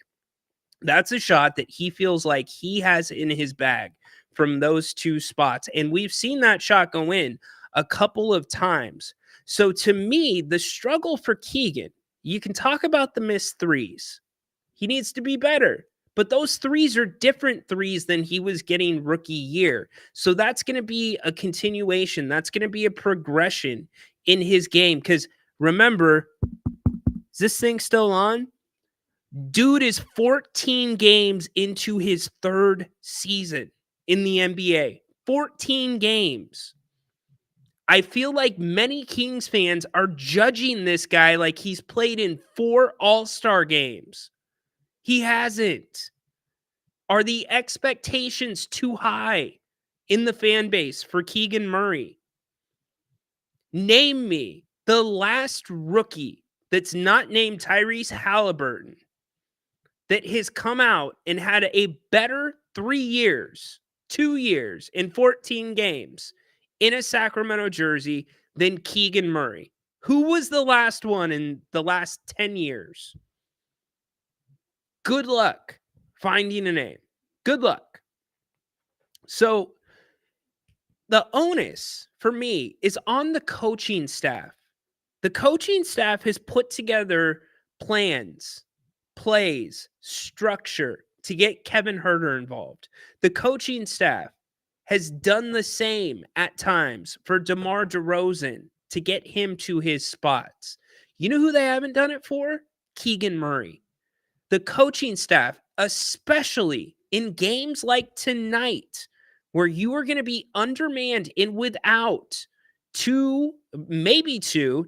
D: That's a shot that he feels like he has in his bag from those two spots. And we've seen that shot go in a couple of times. So to me, the struggle for Keegan, you can talk about the missed threes. He needs to be better. But those threes are different threes than he was getting rookie year. So that's going to be a continuation. That's going to be a progression in his game. Because remember, is this thing still on? Dude is 14 games into his third season in the NBA. 14 games. I feel like many Kings fans are judging this guy like he's played in 4 All-Star games. He hasn't. Are the expectations too high in the fan base for Keegan Murray? Name me the last rookie that's not named Tyrese Halliburton that has come out and had a better 3 years, 2 years, and 14 games in a Sacramento jersey than Keegan Murray. Who was the last one in the last 10 years? Good luck finding a name. Good luck. So the onus for me is on the coaching staff. The coaching staff has put together plans, plays, structure to get Kevin Huerter involved. The coaching staff has done the same at times for DeMar DeRozan to get him to his spots. You know who they haven't done it for? Keegan Murray. The coaching staff, especially in games like tonight, where you are going to be undermanned and without definitely two,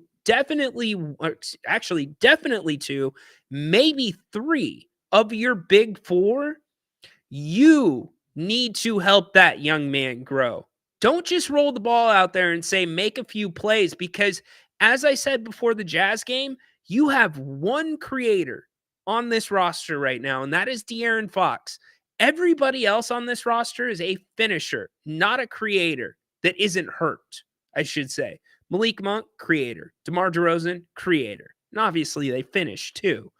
D: maybe three of your big four, you need to help that young man grow. Don't just roll the ball out there and say, make a few plays, because as I said before the Jazz game, you have one creator on this roster right now, and that is De'Aaron Fox. Everybody else on this roster is a finisher, not a creator that isn't hurt, I should say. Malik Monk, creator. DeMar DeRozan, creator. And obviously they finish too.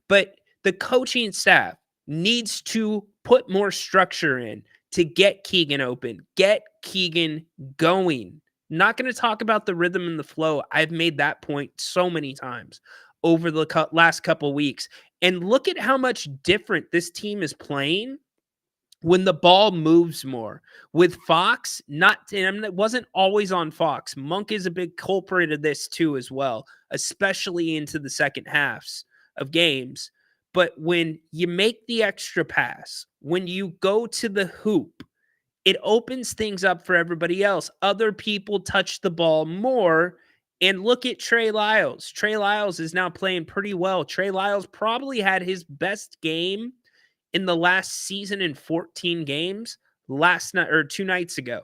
D: But the coaching staff needs to put more structure in to get Keegan open, get Keegan going. Not going to talk about the rhythm and the flow. I've made that point so many times over the last couple weeks. And look at how much different this team is playing when the ball moves more. With Fox, it wasn't always on Fox. Monk is a big culprit of this too as well, especially into the second halves of games. But when you make the extra pass, when you go to the hoop, it opens things up for everybody else. Other people touch the ball more. And look at Trey Lyles. Trey Lyles is now playing pretty well. Trey Lyles probably had his best game in the last season in 14 games last night or 2 nights ago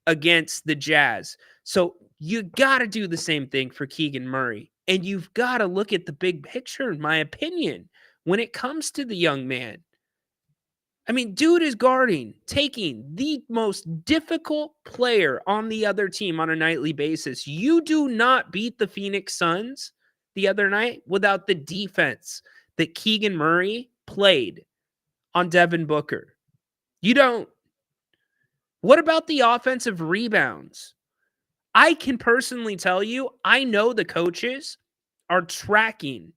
D: against the Jazz. So you got to do the same thing for Keegan Murray. And you've got to look at the big picture, in my opinion, when it comes to the young man. I mean, dude is taking the most difficult player on the other team on a nightly basis. You do not beat the Phoenix Suns the other night without the defense that Keegan Murray played on Devin Booker. You don't. What about the offensive rebounds? I can personally tell you, I know the coaches are tracking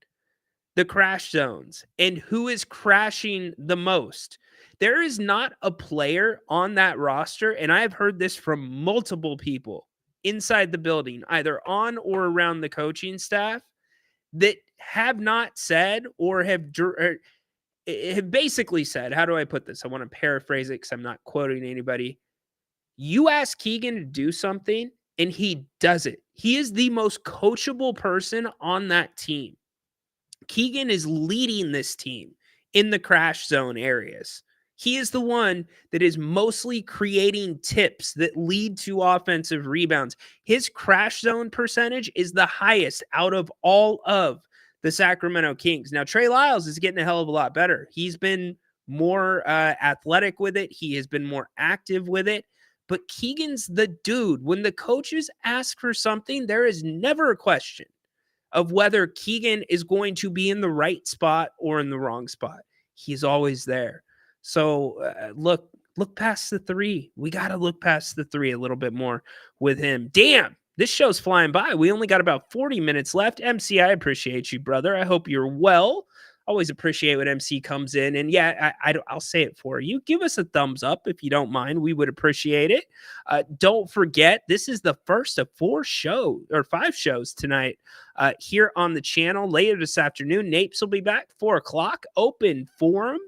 D: the crash zones and who is crashing the most. There is not a player on that roster, and I've heard this from multiple people inside the building, either on or around the coaching staff, that have not said or have basically said, how do I put this? I want to paraphrase it because I'm not quoting anybody. You ask Keegan to do something, and he does it. He is the most coachable person on that team. Keegan is leading this team in the crash zone areas. He is the one that is mostly creating tips that lead to offensive rebounds. His crash zone percentage is the highest out of all of the Sacramento Kings. Now, Trey Lyles is getting a hell of a lot better. He's been more athletic with it. He has been more active with it. But Keegan's the dude. When the coaches ask for something, there is never a question of whether Keegan is going to be in the right spot or in the wrong spot. He's always there. So look past the three. We got to look past the three a little bit more with him. Damn, this show's flying by. We only got about 40 minutes left. MC, I appreciate you, brother. I hope you're well. Always appreciate when MC comes in. And yeah, I'll say it for you. Give us a thumbs up if you don't mind. We would appreciate it. Don't forget, this is the first of 5 shows tonight here on the channel. Later this afternoon, Napes will be back 4 o'clock. Open forum.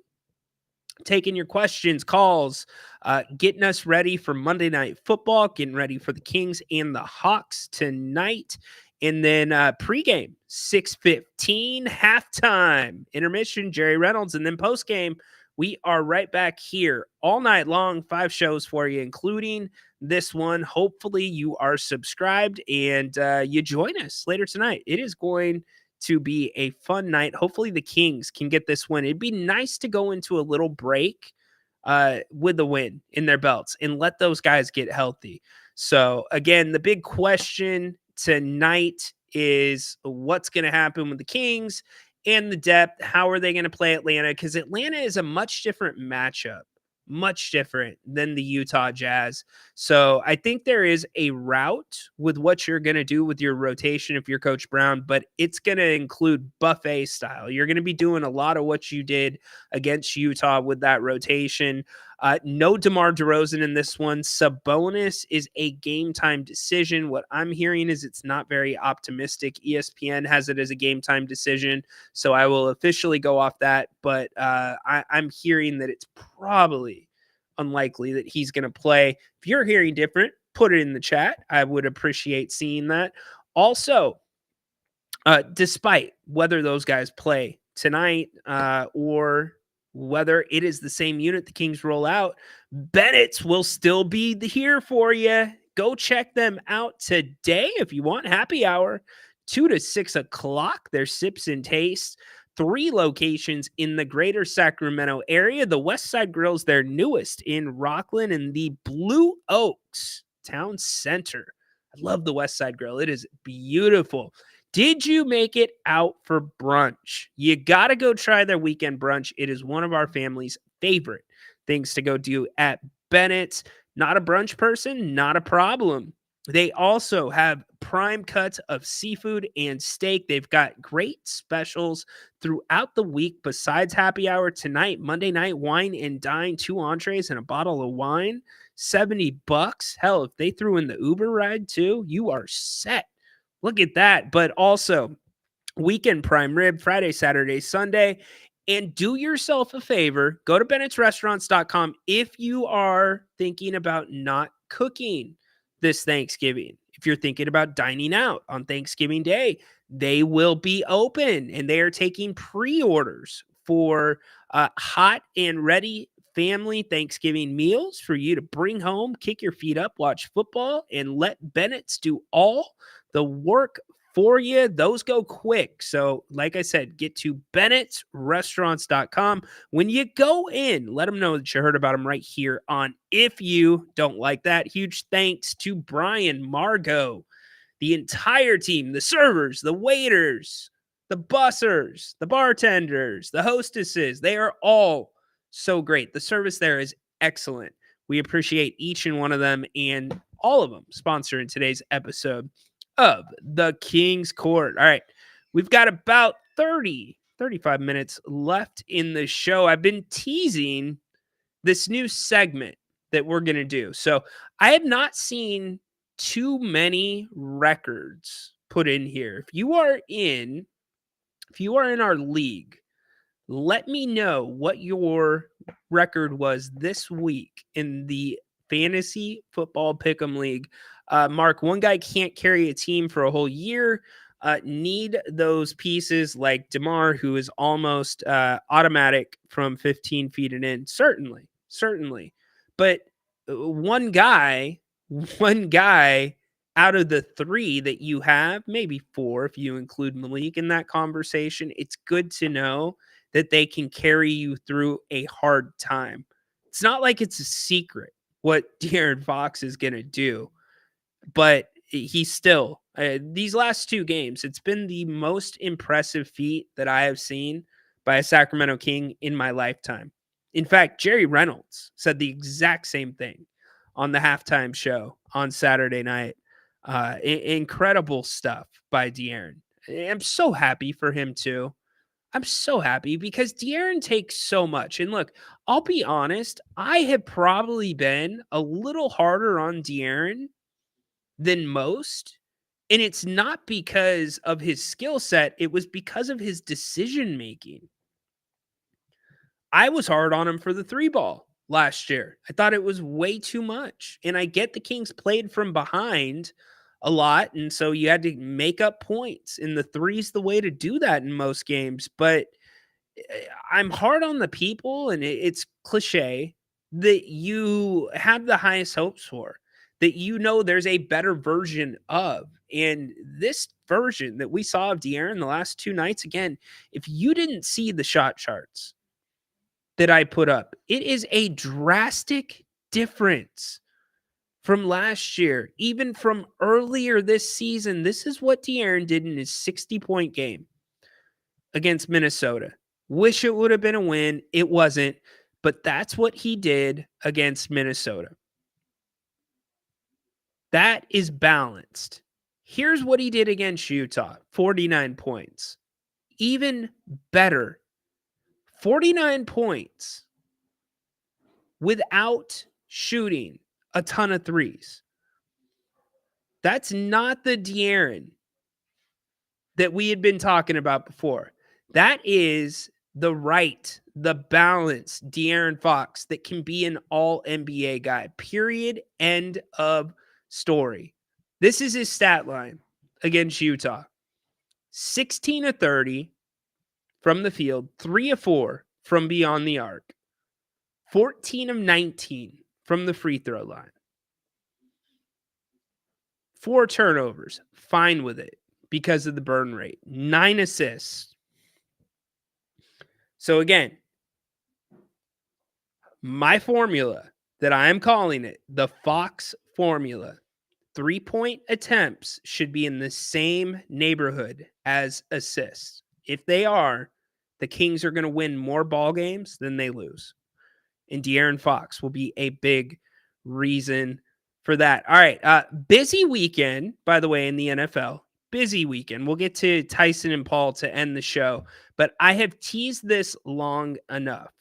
D: Taking your questions, calls, getting us ready for Monday Night Football, getting ready for the Kings and the Hawks tonight. And then pregame, 6:15, halftime, intermission, Jerry Reynolds. And then postgame, we are right back here all night long, 5 shows for you, including this one. Hopefully you are subscribed and you join us later tonight. It is going to be a fun night. Hopefully the Kings can get this win. It'd be nice to go into a little break with the win in their belts and let those guys get healthy. So again, the big question tonight is what's going to happen with the Kings and the depth. How are they going to play Atlanta? Because Atlanta is a much different matchup, much different than the Utah Jazz. So I think there is a route with what you're going to do with your rotation if you're Coach Brown, but it's going to include buffet style. You're going to be doing a lot of what you did against Utah with that rotation. No DeMar DeRozan in this one. Sabonis is a game time decision. What I'm hearing is it's not very optimistic. ESPN has it as a game time decision, so I will officially go off that. But I'm hearing that it's probably unlikely that he's going to play. If you're hearing different, put it in the chat. I would appreciate seeing that. Also, despite whether those guys play tonight or whether it is the same unit the Kings roll out, Bennett's will still be here for you. Go check them out today if you want. Happy hour, 2 to 6 o'clock. Their sips and tastes. 3 locations in the greater Sacramento area. The West Side Grill's their newest in Rockland, and the Blue Oaks Town Center. I love the West Side Grill. It is beautiful. Did you make it out for brunch? You got to go try their weekend brunch. It is one of our family's favorite things to go do at Bennett's. Not a brunch person? Not a problem. They also have prime cuts of seafood and steak. They've got great specials throughout the week besides happy hour tonight. Monday night, wine and dine, 2 entrees and a bottle of wine, $70. Hell, if they threw in the Uber ride too, you are set. Look at that. But also weekend prime rib, Friday, Saturday, Sunday. And do yourself a favor, go to Bennett'sRestaurants.com if you are thinking about not cooking this Thanksgiving. If you're thinking about dining out on Thanksgiving Day, they will be open and they are taking pre-orders for hot and ready family Thanksgiving meals for you to bring home, kick your feet up, watch football, and let Bennett's do all the work for you. Those go quick. So like I said, get to Bennett'sRestaurants.com. When you go in, let them know that you heard about them right here on If You Don't Like That. Huge thanks to Brian, Margot, the entire team, the servers, the waiters, the bussers, the bartenders, the hostesses. They are all so great. The service there is excellent. We appreciate each and one of them, and all of them sponsoring today's episode of the King's Court. All right, we've got about 35 minutes left in the show. I've been teasing this new segment that we're going to do. So I have not seen too many records put in here. If you are in our league, let me know what your record was this week in the Fantasy Football Pick'em League. Mark, one guy can't carry a team for a whole year. Need those pieces like DeMar, who is almost automatic from 15 feet and in. Certainly. But one guy out of the 3 that you have, maybe 4 if you include Malik in that conversation, it's good to know that they can carry you through a hard time. It's not like it's a secret what De'Aaron Fox is going to do, but he's still, these last 2 games, it's been the most impressive feat that I have seen by a Sacramento King in my lifetime. In fact, Jerry Reynolds said the exact same thing on the halftime show on Saturday night. Incredible stuff by De'Aaron. I'm so happy for him too. I'm so happy because De'Aaron takes so much. And look, I'll be honest, I have probably been a little harder on De'Aaron than most. And it's not because of his skill set. It was because of his decision making. I was hard on him for the 3 ball last year. I thought it was way too much. And I get the Kings played from behind a lot, and so you had to make up points, and the 3's the way to do that in most games. But I'm hard on the people, and it's cliche, that you have the highest hopes for, that there's a better version of. And this version that we saw of De'Aaron the last 2 nights, again, if you didn't see the shot charts that I put up, it is a drastic difference from last year, even from earlier this season. This is what De'Aaron did in his 60-point game against Minnesota. Wish it would have been a win. It wasn't, but that's what he did against Minnesota. That is balanced. Here's what he did against Utah, 49 points. Even better, 49 points without shooting a ton of threes. That's not the De'Aaron that we had been talking about before. That is the balanced De'Aaron Fox that can be an all-NBA guy. Period. End of story. This is his stat line against Utah. 16 of 30 from the field, 3 of 4 from beyond the arc, 14 of 19 from the free throw line. 4 turnovers, fine with it because of the burn rate. 9 assists. So again, my formula that I am calling it, the Fox formula, 3-point attempts should be in the same neighborhood as assists. If they are, the Kings are going to win more ball games than they lose. And De'Aaron Fox will be a big reason for that. All right. Busy weekend, by the way, in the NFL. Busy weekend. We'll get to Tyson and Paul to end the show, but I have teased this long enough.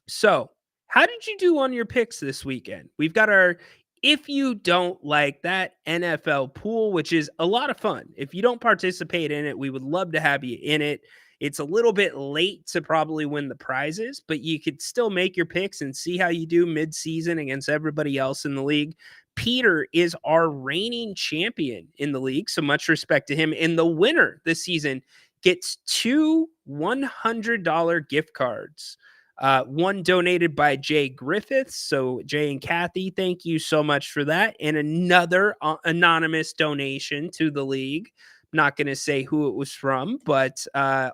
D: So, how did you do on your picks this weekend? We've got our If You Don't Like That NFL pool, which is a lot of fun. If you don't participate in it, we would love to have you in it. It's a little bit late to probably win the prizes, but you could still make your picks and see how you do mid-season against everybody else in the league. Peter is our reigning champion in the league, so much respect to him. And the winner this season gets 2 $100 gift cards. One donated by Jay Griffiths. So Jay and Kathy, thank you so much for that. And another anonymous donation to the league. Not going to say who it was from, but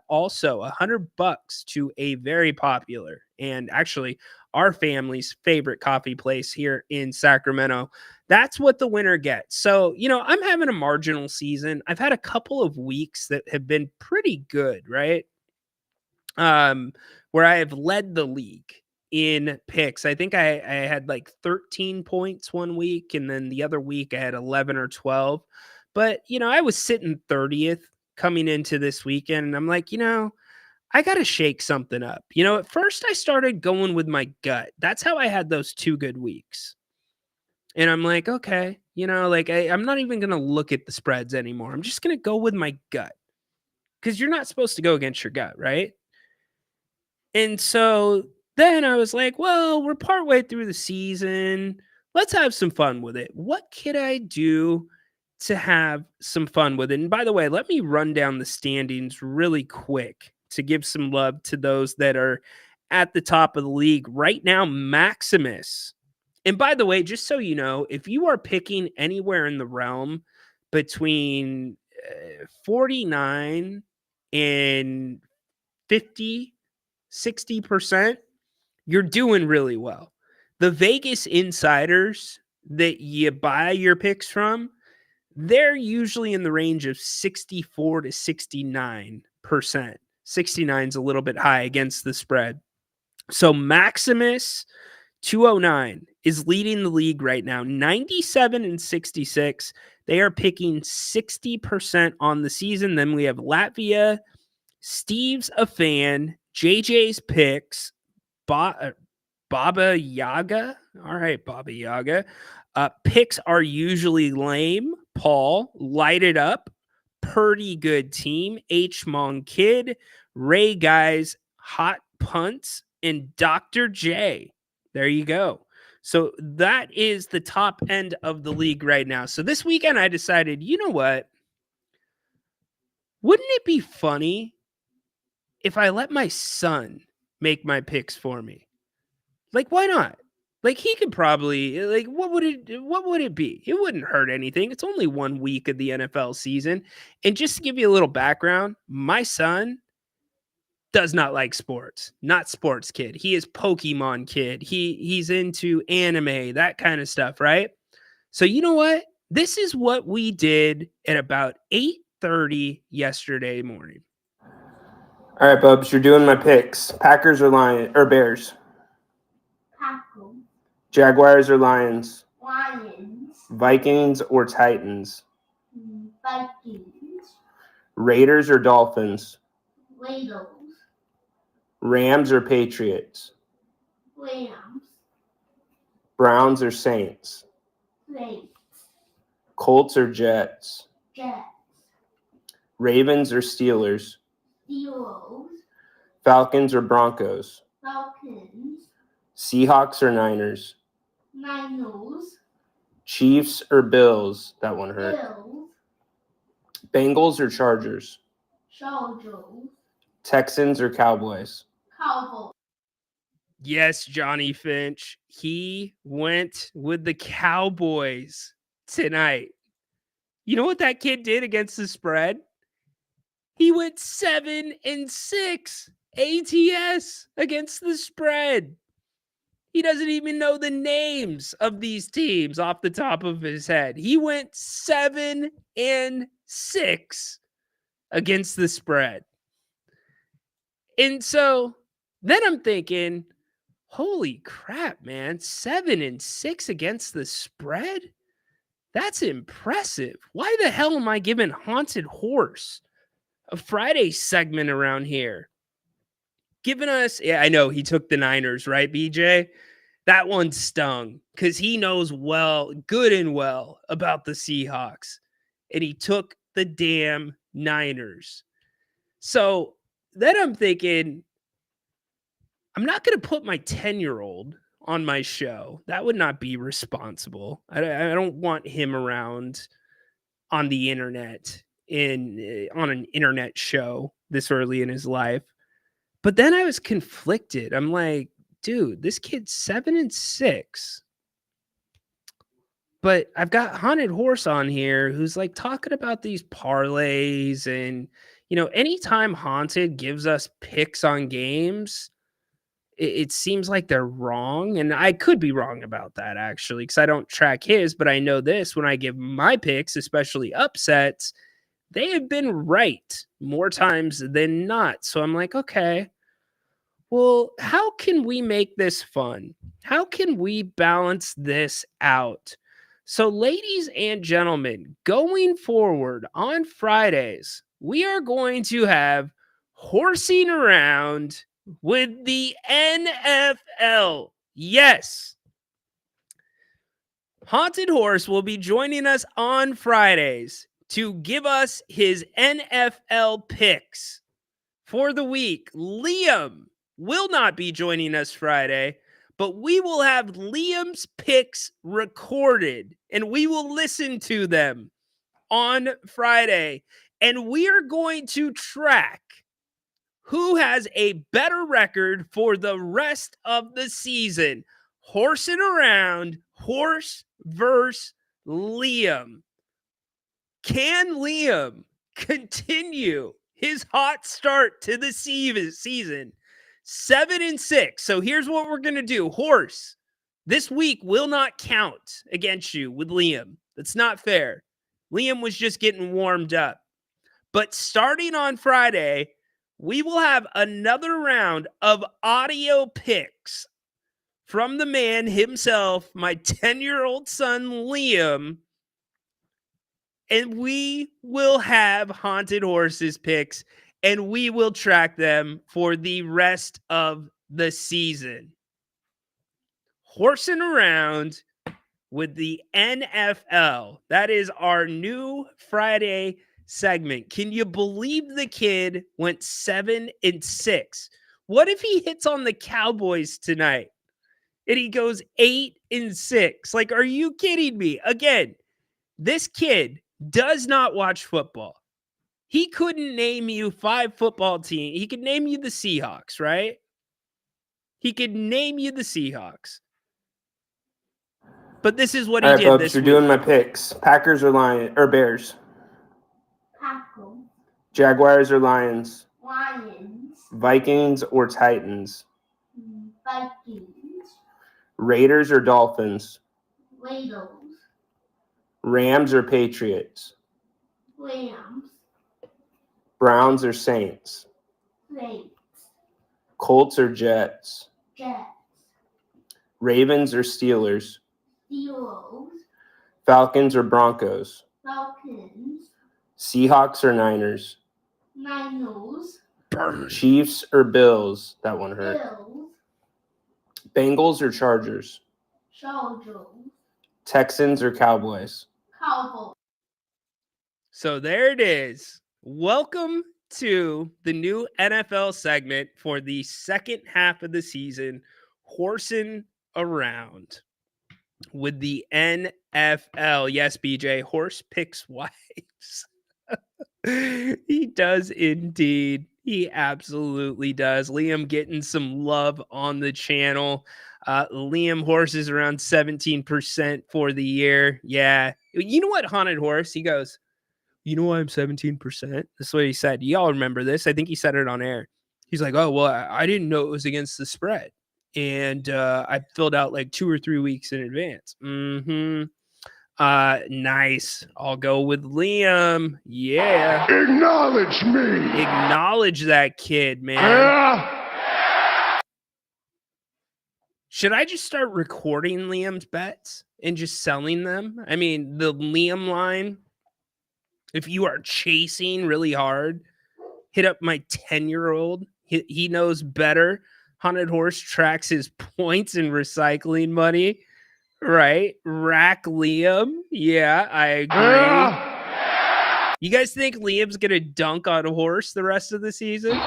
D: also $100 to a very popular and actually our family's favorite coffee place here in Sacramento. That's what the winner gets. So, I'm having a marginal season. I've had a couple of weeks that have been pretty good, right? Where I have led the league in picks. I think I had like 13 points one week, and then the other week I had 11 or 12. But, I was sitting 30th coming into this weekend, and I'm like, I got to shake something up. At first I started going with my gut. That's how I had those 2 good weeks. And I'm like, okay, I'm not even going to look at the spreads anymore. I'm just going to go with my gut, because you're not supposed to go against your gut, right? And so then I was like, well, we're partway through the season. Let's have some fun with it. What could I do to have some fun with it? And by the way, let me run down the standings really quick to give some love to those that are at the top of the league right now. Maximus. And by the way, just so you know, if you are picking anywhere in the realm between 49 and 50, 60%, you're doing really well. The Vegas insiders that you buy your picks from, they're usually in the range of 64 to 69%. 69 is a little bit high against the spread. So Maximus 209 is leading the league right now, 97 and 66. They are picking 60% on the season. Then we have Latvia, Steve's a fan, JJ's picks, Baba Yaga. All right, Baba Yaga. Picks are usually lame. Paul, light it up. Pretty good team. H Mong Kid, Ray Guys, Hot Punts, and Dr. J. There you go. So that is the top end of the league right now. So this weekend I decided, you know what? Wouldn't it be funny if I let my son make my picks for me? Like, why not? Like, he could probably, like, what would it be? It wouldn't hurt anything. It's only 1 week of the NFL season. And just to give you a little background, my son does not like sports. Not sports kid. He is Pokemon kid. He's into anime, that kind of stuff, right? So you know what? This is what we did at about 8:30 yesterday morning.
H: All right, Bubs, you're doing my picks. Packers or Bears?
I: Packers.
H: Jaguars or Lions?
I: Lions.
H: Vikings or Titans?
I: Vikings.
H: Raiders or Dolphins?
I: Raiders.
H: Rams or Patriots?
I: Rams.
H: Browns or Saints?
I: Saints.
H: Colts or Jets?
I: Jets.
H: Ravens or Steelers?
I: Steelers.
H: Falcons or Broncos?
I: Falcons.
H: Seahawks or Niners?
I: Niners.
H: Chiefs or Bills? That one hurt.
I: Bills.
H: Bengals or Chargers?
I: Chargers.
H: Texans or Cowboys?
I: Cowboys.
D: Yes, Johnny Finch. He went with the Cowboys tonight. You know what that kid did against the spread? He went 7-6 ATS against the spread. He doesn't even know the names of these teams off the top of his head. He went 7-6 against the spread. And so then I'm thinking, holy crap, man, 7-6 against the spread? That's impressive. Why the hell am I giving Haunted Horse a Friday segment around here? Giving us, yeah, I know he took the Niners, right, BJ? That one stung because he knows good and well about the Seahawks. And he took the damn Niners. So then I'm thinking, I'm not going to put my 10-year-old on my show. That would not be responsible. I don't want him around on the internet on an internet show this early in his life. But then I was conflicted. I'm like, dude, this kid's 7-6. But I've got Haunted Horse on here who's like talking about these parlays and, you know, anytime Haunted gives us picks on games, it seems like they're wrong. And I could be wrong about that, actually, because I don't track his. But I know this, when I give my picks, especially upsets, they have been right more times than not. So I'm like, okay, well, how can we make this fun? How can we balance this out? So, ladies and gentlemen, going forward on Fridays, we are going to have horsing around with the NFL. Yes. Haunted Horse will be joining us on Fridays to give us his NFL picks for the week. Liam will not be joining us Friday, but we will have Liam's picks recorded and we will listen to them on Friday. And we are going to track who has a better record for the rest of the season. Horsing around, Horse versus Liam. Can Liam continue his hot start to the season? 7-6. So here's what we're going to do. Horse, this week will not count against you with Liam. That's not fair. Liam was just getting warmed up. But starting on Friday, we will have another round of audio picks from the man himself, my 10-year-old son, Liam. And we will have Haunted Horses picks, and we will track them for the rest of the season. Horsing around with the NFL. That is our new Friday segment. Can you believe the kid went 7-6? What if he hits on the Cowboys tonight and he goes 8-6? Like, are you kidding me? Again, this kid does not watch football. He couldn't name you 5 football teams. He could name you the Seahawks, right? He could name you the Seahawks. But this is what he did this
H: you're
D: week.
H: doing my picks. Packers or Bears?
I: Packers.
H: Jaguars or Lions?
I: Lions.
H: Vikings or Titans?
I: Vikings.
H: Raiders or Dolphins?
I: Raiders.
H: Rams or Patriots?
I: Rams.
H: Browns or Saints?
I: Saints.
H: Colts or Jets?
I: Jets.
H: Ravens or Steelers?
I: Steelers.
H: Falcons or Broncos?
I: Falcons.
H: Seahawks or Niners?
I: Niners.
H: Chiefs or Bills? That one hurt.
I: Bills.
H: Bengals or Chargers?
I: Chargers.
H: Texans or Cowboys?
I: Cowboys.
D: So there it is. Welcome to the new NFL segment for the second half of the season, horsing around with the NFL. Yes, BJ, horse picks wives. He does indeed. He absolutely does. Liam getting some love on the channel. Liam Horse is around 17% for the year. Yeah. You know what, Haunted Horse? He goes, you know why I'm 17%? That's what he said. Y'all remember this. I think he said it on air. He's like, oh, well, I didn't know it was against the spread. And I filled out like 2 or 3 weeks in advance. Nice. I'll go with Liam. Yeah.
B: Acknowledge me.
D: Acknowledge that kid, man. Should I just start recording Liam's bets and just selling them? I mean, the Liam line, if you are chasing really hard, hit up my 10-year-old. He knows better. Haunted Horse tracks his points and recycling money. Right. Rack Liam. Yeah, I agree. You guys think Liam's going to dunk on a horse the rest of the season?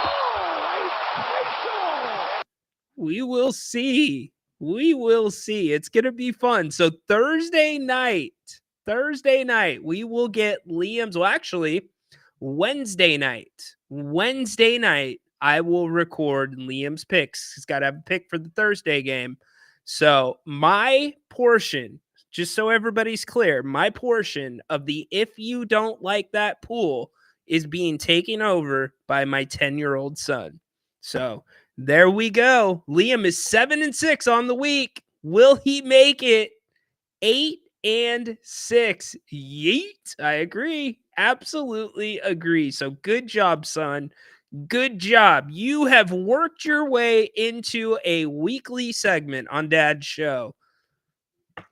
D: We will see. We will see. It's going to be fun. So Thursday night, we will get Liam's. Well, actually, Wednesday night, I will record Liam's picks. He's got to have a pick for the Thursday game. So my portion, just so everybody's clear, my portion of the if you don't like that pool is being taken over by my 10-year-old son. So there we go. Liam is 7-6 on the week. Will he make it 8-6? Yeet. I agree. Absolutely agree. So good job, son. Good job. You have worked your way into a weekly segment on Dad's show.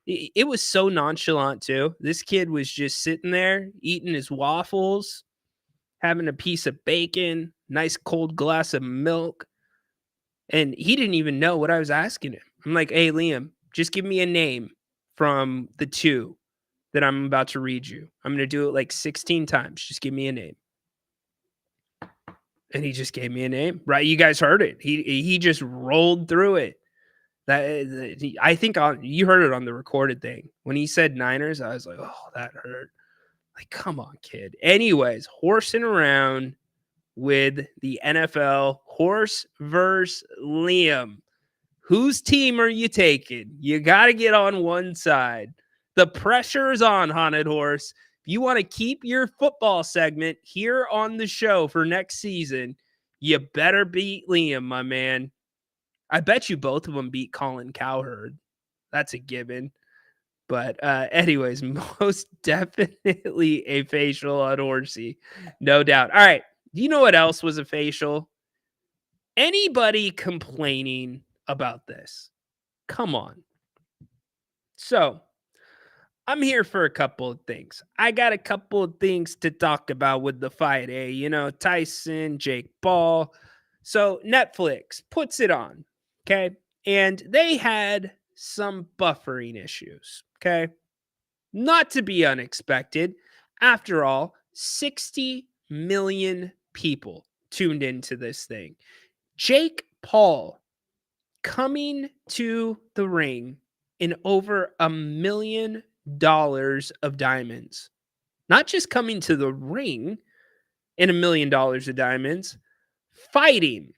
D: It was so nonchalant, too. This kid was just sitting there eating his waffles, having a piece of bacon, nice cold glass of milk. And he didn't even know what I was asking him. I'm like, hey, Liam, just give me a name from the 2 that I'm about to read you. I'm going to do it like 16 times. Just give me a name. And he just gave me a name, right? You guys heard it. He just rolled through it. I think you heard it on the recorded thing. When he said Niners, I was like, oh, that hurt. Like, come on, kid. Anyways, horsing around with the NFL. Horse versus Liam. Whose team are you taking? You got to get on one side. The pressure is on, Haunted Horse. If you want to keep your football segment here on the show for next season, you better beat Liam, my man. I bet you both of them beat Colin Cowherd. That's a given. But anyways, most definitely a facial on Horsey. No doubt. All right. Do you know what else was a facial? Anybody complaining about this? Come on. So, I'm here for a couple of things. I got a couple of things to talk about with the fight, You know, Tyson, Jake Paul. So Netflix puts it on, okay? And they had some buffering issues, okay? Not to be unexpected. After all, 60 million people tuned into this thing. Jake Paul coming to the ring in over $1 million of diamonds. Not just coming to the ring in $1 million of diamonds, fighting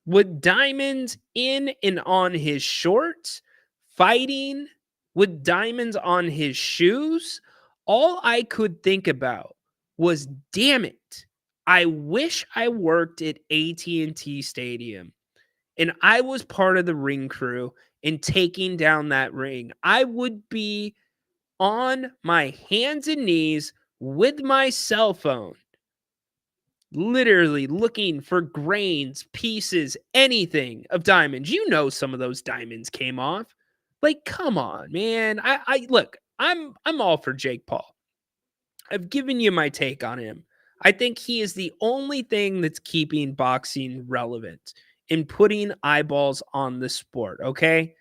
D: with diamonds in and on his shorts, fighting with diamonds on his shoes. All I could think about was, damn it, I wish I worked at AT&T Stadium and I was part of the ring crew in taking down that ring. I would be on my hands and knees with my cell phone, literally looking for grains, pieces, anything of diamonds. You know, some of those diamonds came off. Like, come on, man. I look, I'm all for Jake Paul. I've given you my take on him. I think he is the only thing that's keeping boxing relevant in putting eyeballs on the sport, okay?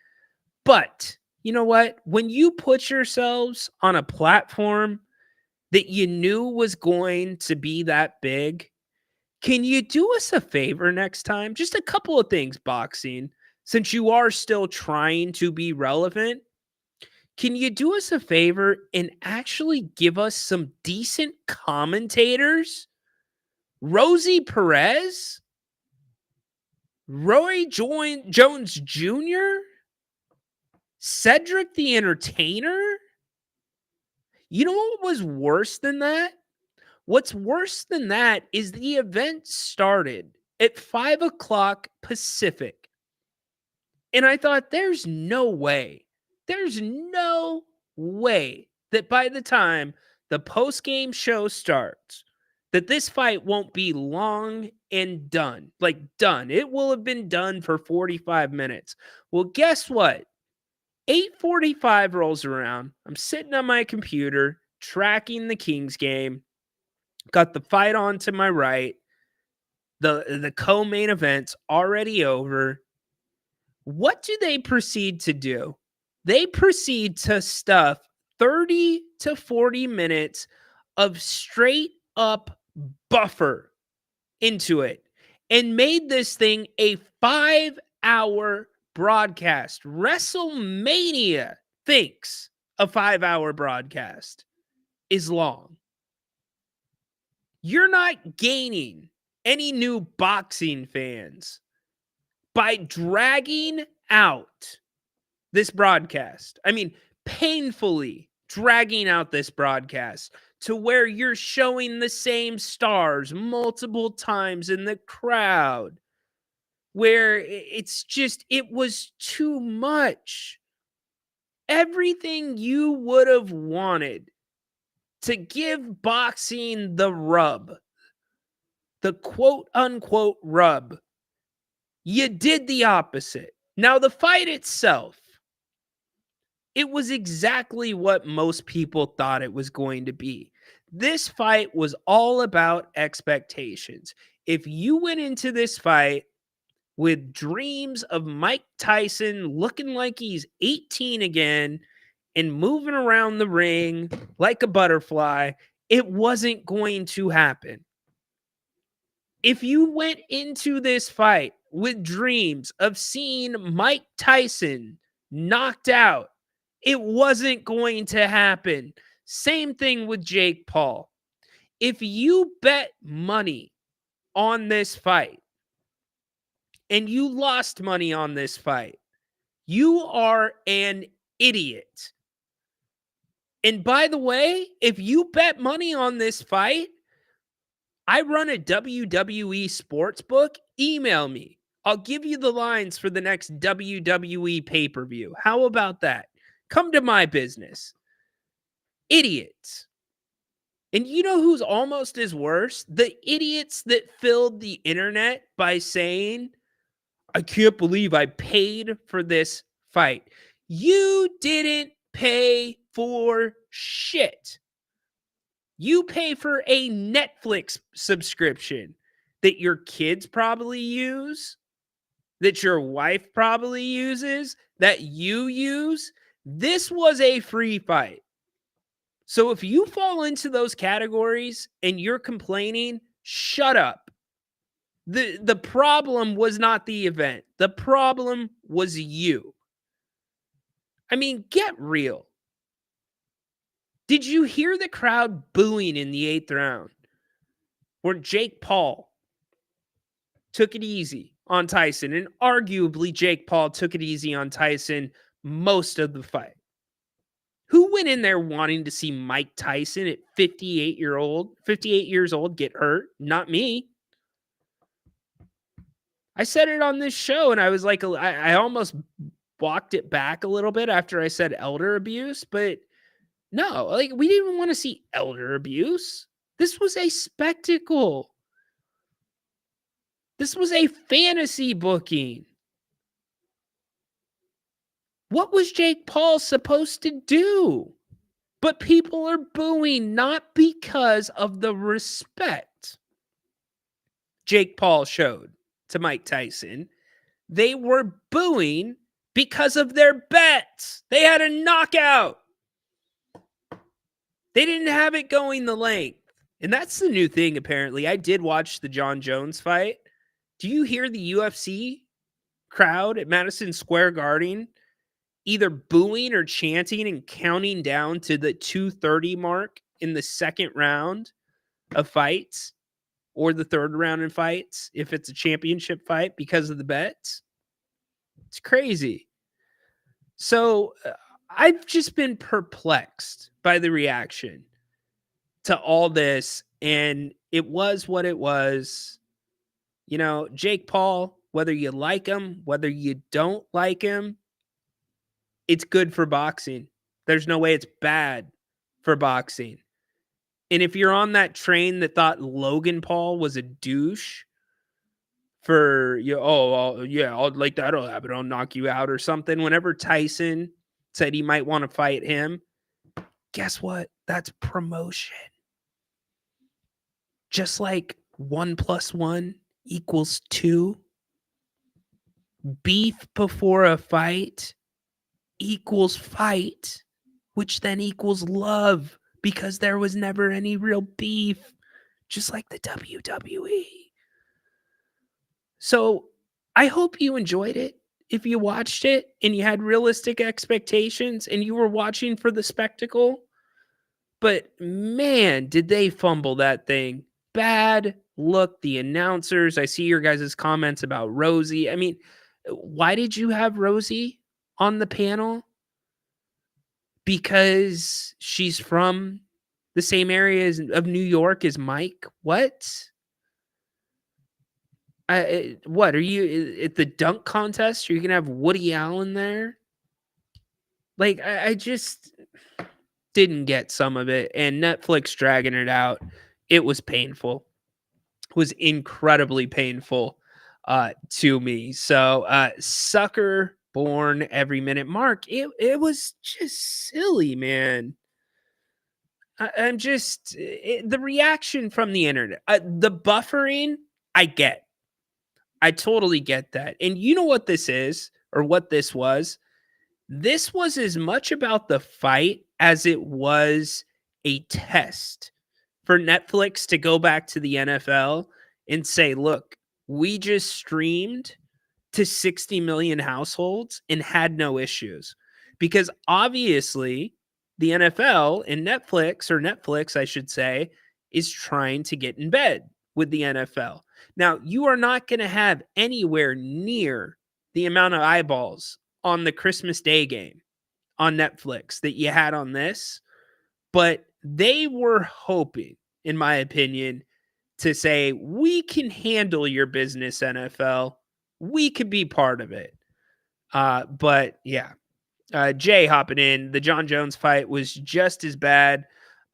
D: But you know what? When you put yourselves on a platform that you knew was going to be that big, can you do us a favor next time? Just a couple of things, boxing, since you are still trying to be relevant. Can you do us a favor and actually give us some decent commentators? Rosie Perez? Jones Jr.? Cedric the Entertainer? You know what was worse than that? What's worse than that is the event started at 5 o'clock Pacific. And I thought, there's no way that by the time the post-game show starts, that this fight won't be long and done. Like, done. It will have been done for 45 minutes. Well, guess what? 8:45 rolls around. I'm sitting on my computer, tracking the Kings game. Got the fight on to my right. The co-main event's already over. What do they proceed to do? They proceed to stuff 30 to 40 minutes of straight up buffer into it and made this thing a 5-hour broadcast. WrestleMania thinks a 5-hour broadcast is long. You're not gaining any new boxing fans by dragging out this broadcast. I mean, painfully dragging out this broadcast to where you're showing the same stars multiple times in the crowd, where it was too much. Everything you would have wanted to give boxing the rub, the quote unquote rub, you did the opposite. Now, the fight itself, it was exactly what most people thought it was going to be. This fight was all about expectations. If you went into this fight with dreams of Mike Tyson looking like he's 18 again and moving around the ring like a butterfly, it wasn't going to happen. If you went into this fight with dreams of seeing Mike Tyson knocked out, it wasn't going to happen. Same thing with Jake Paul. If you bet money on this fight and you lost money on this fight, you are an idiot. And by the way, if you bet money on this fight, I run a WWE sports book. Email me. I'll give you the lines for the next WWE pay-per-view. How about that? Come to my business. Idiots. And you know who's almost as worse? The idiots that filled the internet by saying, I can't believe I paid for this fight. You didn't pay for shit. You pay for a Netflix subscription that your kids probably use, that your wife probably uses, that you use. This was a free fight. So if you fall into those categories and you're complaining, shut up. The problem was not the event. The problem was you. I mean, get real. Did you hear the crowd booing in the 8th round where Jake Paul took it easy on Tyson? And arguably Jake Paul took it easy on Tyson most of the fight. Who went in there wanting to see Mike Tyson at 58 years old get hurt? Not me. I said it on this show and I was like, I almost walked it back a little bit after I said elder abuse, but no, like we didn't even want to see elder abuse. This was a spectacle. This was a fantasy booking. What was Jake Paul supposed to do? But people are booing not because of the respect Jake Paul showed to Mike Tyson. They were booing because of their bets. They had a knockout. They didn't have it going the length. And that's the new thing, apparently. I did watch the John Jones fight. Do you hear the UFC crowd at Madison Square Garden either booing or chanting and counting down to the 2:30 mark in the second round of fights or the third round in fights if it's a championship fight because of the bets? It's crazy. So I've just been perplexed by the reaction to all this, and it was what it was. You know, Jake Paul, whether you like him, whether you don't like him, it's good for boxing. There's no way it's bad for boxing. And if you're on that train that thought Logan Paul was a douche for, I'll like that'll happen, I'll knock you out or something. Whenever Tyson said he might want to fight him, guess what? That's promotion. Just like 1 + 1 = 2. Beef before a fight equals fight, which then equals love because there was never any real beef, just like the WWE. So I hope you enjoyed it. If you watched it and you had realistic expectations and you were watching for the spectacle, but man, did they fumble that thing. Bad look, the announcers. I see your guys' comments about Rosie. I mean, why did you have Rosie on the panel? Because she's from the same area of New York as Mike? What? What are you at the dunk contest? Are you gonna have Woody Allen there? Like, I just didn't get some of it, and Netflix dragging it out. It was painful. It was incredibly painful to me. So, sucker born every minute. Mark, it was just silly, man. I'm just the reaction from the internet, the buffering. I get. I totally get that. And you know what this is, or what this was? This was as much about the fight as it was a test for Netflix to go back to the NFL and say, look, we just streamed to 60 million households and had no issues. Because obviously the NFL and Netflix, I should say, is trying to get in bed with the NFL. Now, you are not going to have anywhere near the amount of eyeballs on the Christmas Day game on Netflix that you had on this, but they were hoping, in my opinion, to say, we can handle your business, NFL. We could be part of it. But yeah, Jay hopping in, the John Jones fight was just as bad.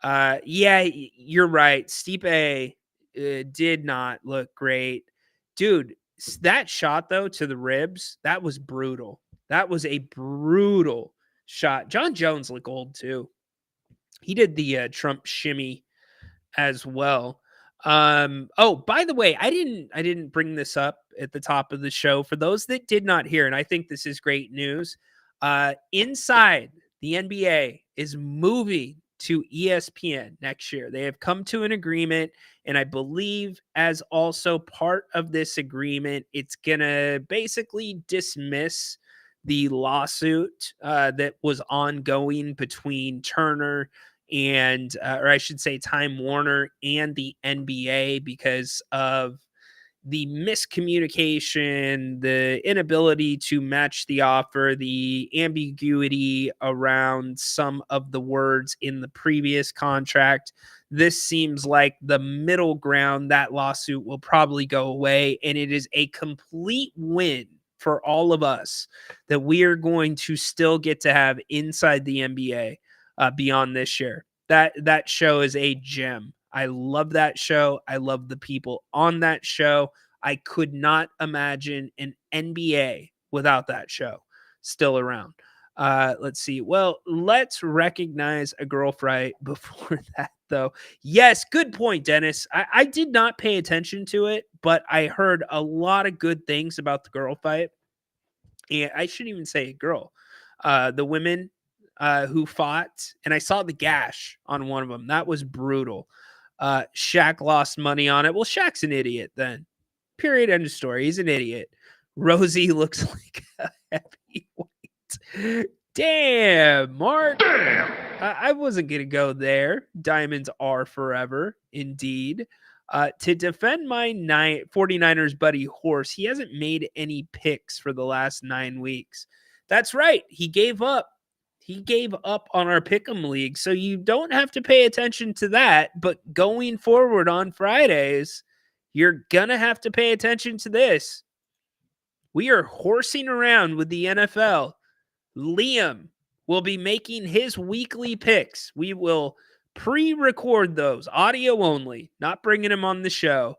D: Yeah, you're right. Stipe did not look great. Dude, that shot, though, to the ribs, that was brutal. That was a brutal shot. John Jones looked old, too. He did the Trump shimmy as well. Oh, by the way, I didn't bring this up at the top of the show. For those that did not hear, and I think this is great news, Inside, the NBA is moving to ESPN next year. They have come to an agreement, and I believe as also part of this agreement, it's gonna basically dismiss the lawsuit that was ongoing between Turner and, or I should say Time Warner and the NBA because of the miscommunication, the inability to match the offer, the ambiguity around some of the words in the previous contract. This seems like the middle ground. That lawsuit will probably go away, and it is a complete win for all of us that we are going to still get to have Inside the NBA beyond this year. That show is a gem. I love that show. I love the people on that show. I could not imagine an NBA without that show still around. Let's see. Well, let's recognize a girl fight before that, though. Yes, good point, Dennis. I did not pay attention to it, but I heard a lot of good things about the girl fight. and I shouldn't even say a girl, the women who fought, and I saw the gash on one of them. That was brutal. Shaq lost money on it. Well, Shaq's an idiot then. Period. End of story. He's an idiot. Rosie looks like a heavyweight. Damn, Mark. I wasn't going to go there. Diamonds are forever, indeed. To defend my 49ers buddy Horse, he hasn't made any picks for the last 9 weeks. That's right. He gave up. He gave up on our Pick'em League, so you don't have to pay attention to that. But going forward on Fridays, you're going to have to pay attention to this. We are horsing around with the NFL. Liam will be making his weekly picks. We will pre-record those, audio only, not bringing him on the show.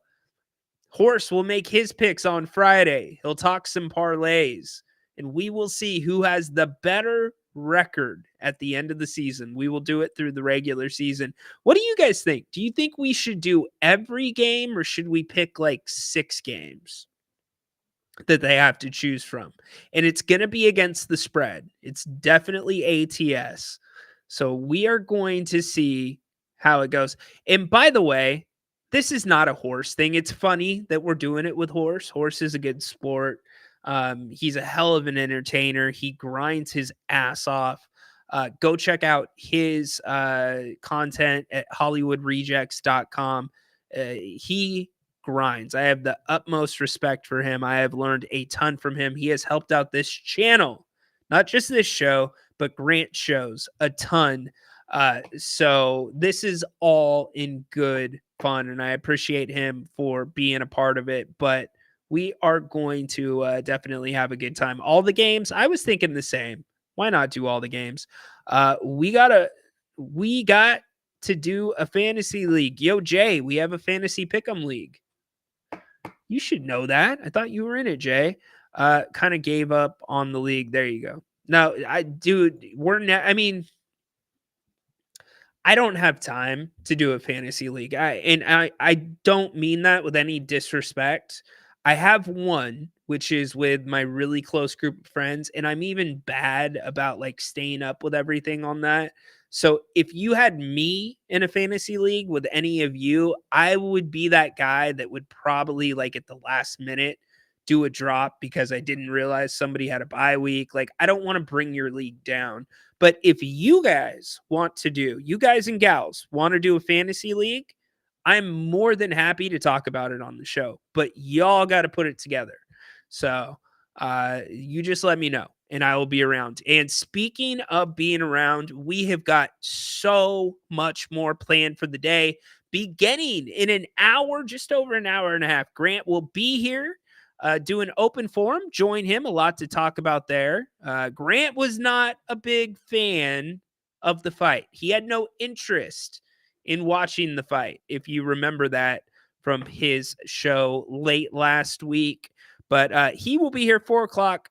D: Horse will make his picks on Friday. He'll talk some parlays, and we will see who has the better record at the end of the season. We will do it through the regular season. What do you guys think? Do you think we should do every game, or should we pick like 6 games that they have to choose from? And it's going to be against the spread. It's definitely ATS. So we are going to see how it goes. And by the way, this is not a Horse thing. It's funny that we're doing it with Horse. Horse is a good sport. He's a hell of an entertainer. He grinds his ass off. Go check out his content at hollywoodrejects.com. He grinds. I have the utmost respect for him. I have learned a ton from him. He has helped out this channel, not just this show, but Grant shows a ton. So this is all in good fun, and I appreciate him for being a part of it. But we are going to definitely have a good time. All the games, I was thinking the same. Why not do all the games? We got to do a fantasy league. Yo, Jay, we have a fantasy pick'em league. You should know that. I thought you were in it, Jay. Kind of gave up on the league. There you go. No, I don't have time to do a fantasy league. I don't mean that with any disrespect. I have one, which is with my really close group of friends, and I'm even bad about like staying up with everything on that. So if you had me in a fantasy league with any of you, I would be that guy that would probably like at the last minute do a drop because I didn't realize somebody had a bye week. Like, I don't want to bring your league down. But if you guys you guys and gals want to do a fantasy league, I'm more than happy to talk about it on the show. But y'all got to put it together. So you just let me know, and I will be around. And speaking of being around, we have got so much more planned for the day. Beginning in an hour, just over an hour and a half, Grant will be here doing open forum. Join him. A lot to talk about there. Grant was not a big fan of the fight. He had no interest in watching the fight, if you remember that from his show late last week. But he will be here 4 o'clock.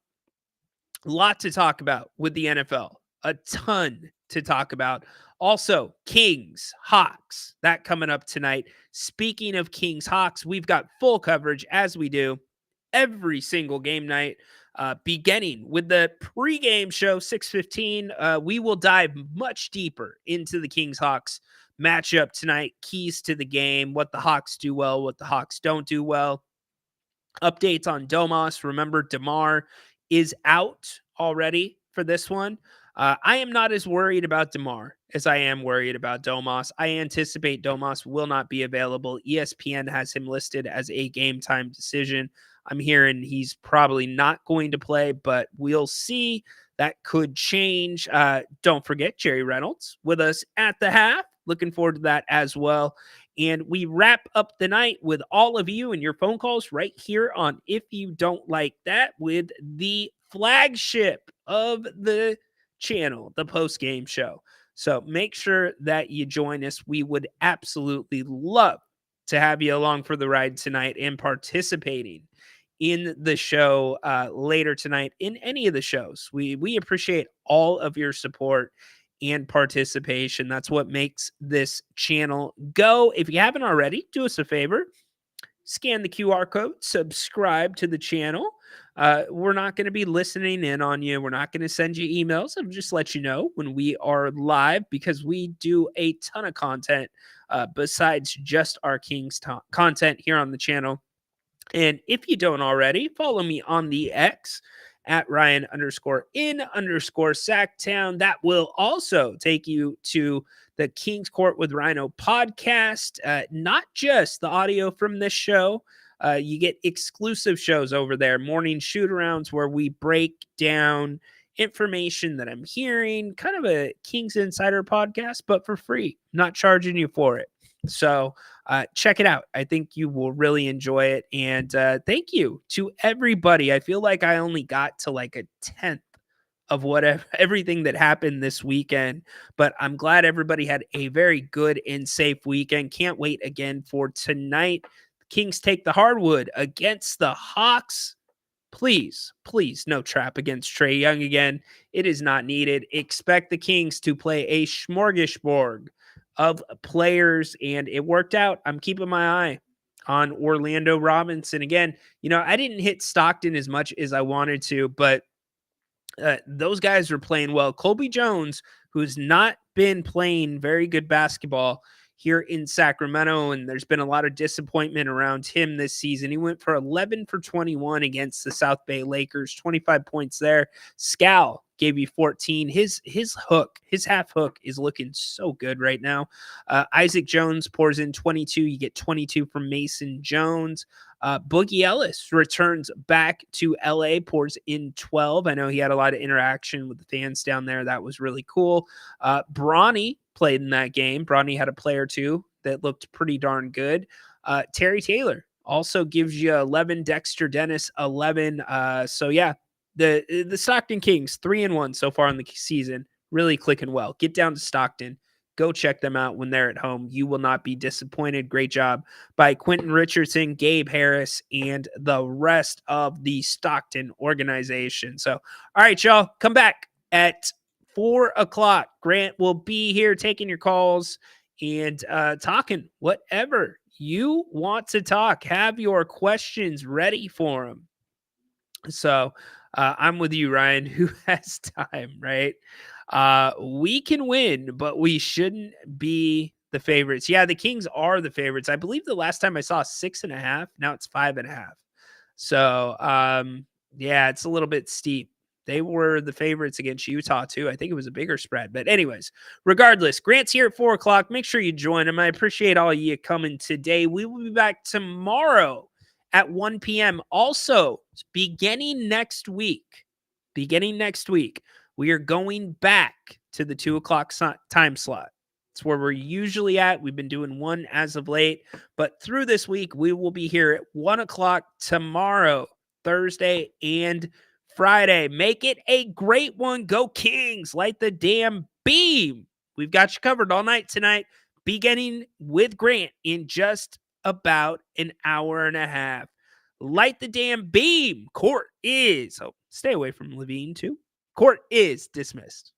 D: A lot to talk about with the NFL. A ton to talk about. Also, Kings, Hawks, that coming up tonight. Speaking of Kings, Hawks, we've got full coverage, as we do every single game night, beginning with the pregame show, 6:15. We will dive much deeper into the Kings-Hawks matchup tonight, keys to the game, what the Hawks do well, what the Hawks don't do well. Updates on Domas. Remember, DeMar is out already for this one. I am not as worried about DeMar as I am worried about Domas. I anticipate Domas will not be available. ESPN has him listed as a game time decision. I'm hearing he's probably not going to play, but we'll see. That could change. Don't forget Jerry Reynolds with us at the half. Looking forward to that as well. And we wrap up the night with all of you and your phone calls right here on If You Don't Like That with the flagship of the channel, the post-game show. So make sure that you join us. We would absolutely love to have you along for the ride tonight and participating in the show later tonight in any of the shows. We appreciate all of your support and participation. That's what makes this channel go. If you haven't already, do us a favor. scan the QR code, subscribe to the channel. We're not going to be listening in on you. We're not going to send you emails. I'll just let you know when we are live, because we do a ton of content besides just our Kings content here on the channel. And if you don't already, follow me on the X at Ryan_in_Sacktown. That will also take you to the King's Court with Rhino podcast. Not just the audio from this show. You get exclusive shows over there, morning shoot-arounds where we break down information that I'm hearing, kind of a Kings Insider podcast, but for free, not charging you for it. So check it out. I think you will really enjoy it. And thank you to everybody. I feel like I only got to like a 10th of everything that happened this weekend, but I'm glad everybody had a very good and safe weekend. Can't wait again for tonight. Kings take the hardwood against the Hawks. Please, no trap against Trae Young again. It is not needed. Expect the Kings to play a smorgasbord of players, and it worked out. I'm keeping my eye on Orlando Robinson again. I didn't hit Stockton as much as I wanted to, but those guys were playing well. Colby Jones, who's not been playing very good basketball here in Sacramento, and there's been a lot of disappointment around him this season. He went for 11 for 21 against the South Bay Lakers, 25 points there. Scal gave you 14. His half hook is looking so good right now. Isaac Jones pours in 22. You get 22 from Mason Jones. Boogie Ellis returns back to LA, pours in 12. I know he had a lot of interaction with the fans down there. That was really cool. Bronny played in that game. Bronny had a play or two that looked pretty darn good. Terry Taylor also gives you 11. Dexter Dennis 11. So yeah, the Stockton Kings 3-1 so far in the season, really clicking well. Get down to Stockton. Go check them out when they're at home. You will not be disappointed. Great job by Quentin Richardson, Gabe Harris, and the rest of the Stockton organization. So, all right, y'all, come back at 4 o'clock. Grant will be here taking your calls and talking whatever you want to talk. Have your questions ready for him. So I'm with you, Ryan. Who has time, right? We can win, but we shouldn't be the favorites. Yeah, the Kings are the favorites. I believe the last time I saw 6.5. Now it's 5.5. So, yeah, it's a little bit steep. They were the favorites against Utah, too. I think it was a bigger spread. But anyways, regardless, Grant's here at 4 o'clock. Make sure you join him. I appreciate all of you coming today. We will be back tomorrow at 1 p.m. Also, beginning next week, we are going back to the 2 o'clock time slot. It's where we're usually at. We've been doing one as of late, but through this week, we will be here at 1 o'clock tomorrow, Thursday and Friday. Make it a great one. Go Kings. Light the damn beam. We've got you covered all night tonight, beginning with Grant in just about an hour and a half. Light the damn beam. Court is, stay away from Levine too. Court is dismissed.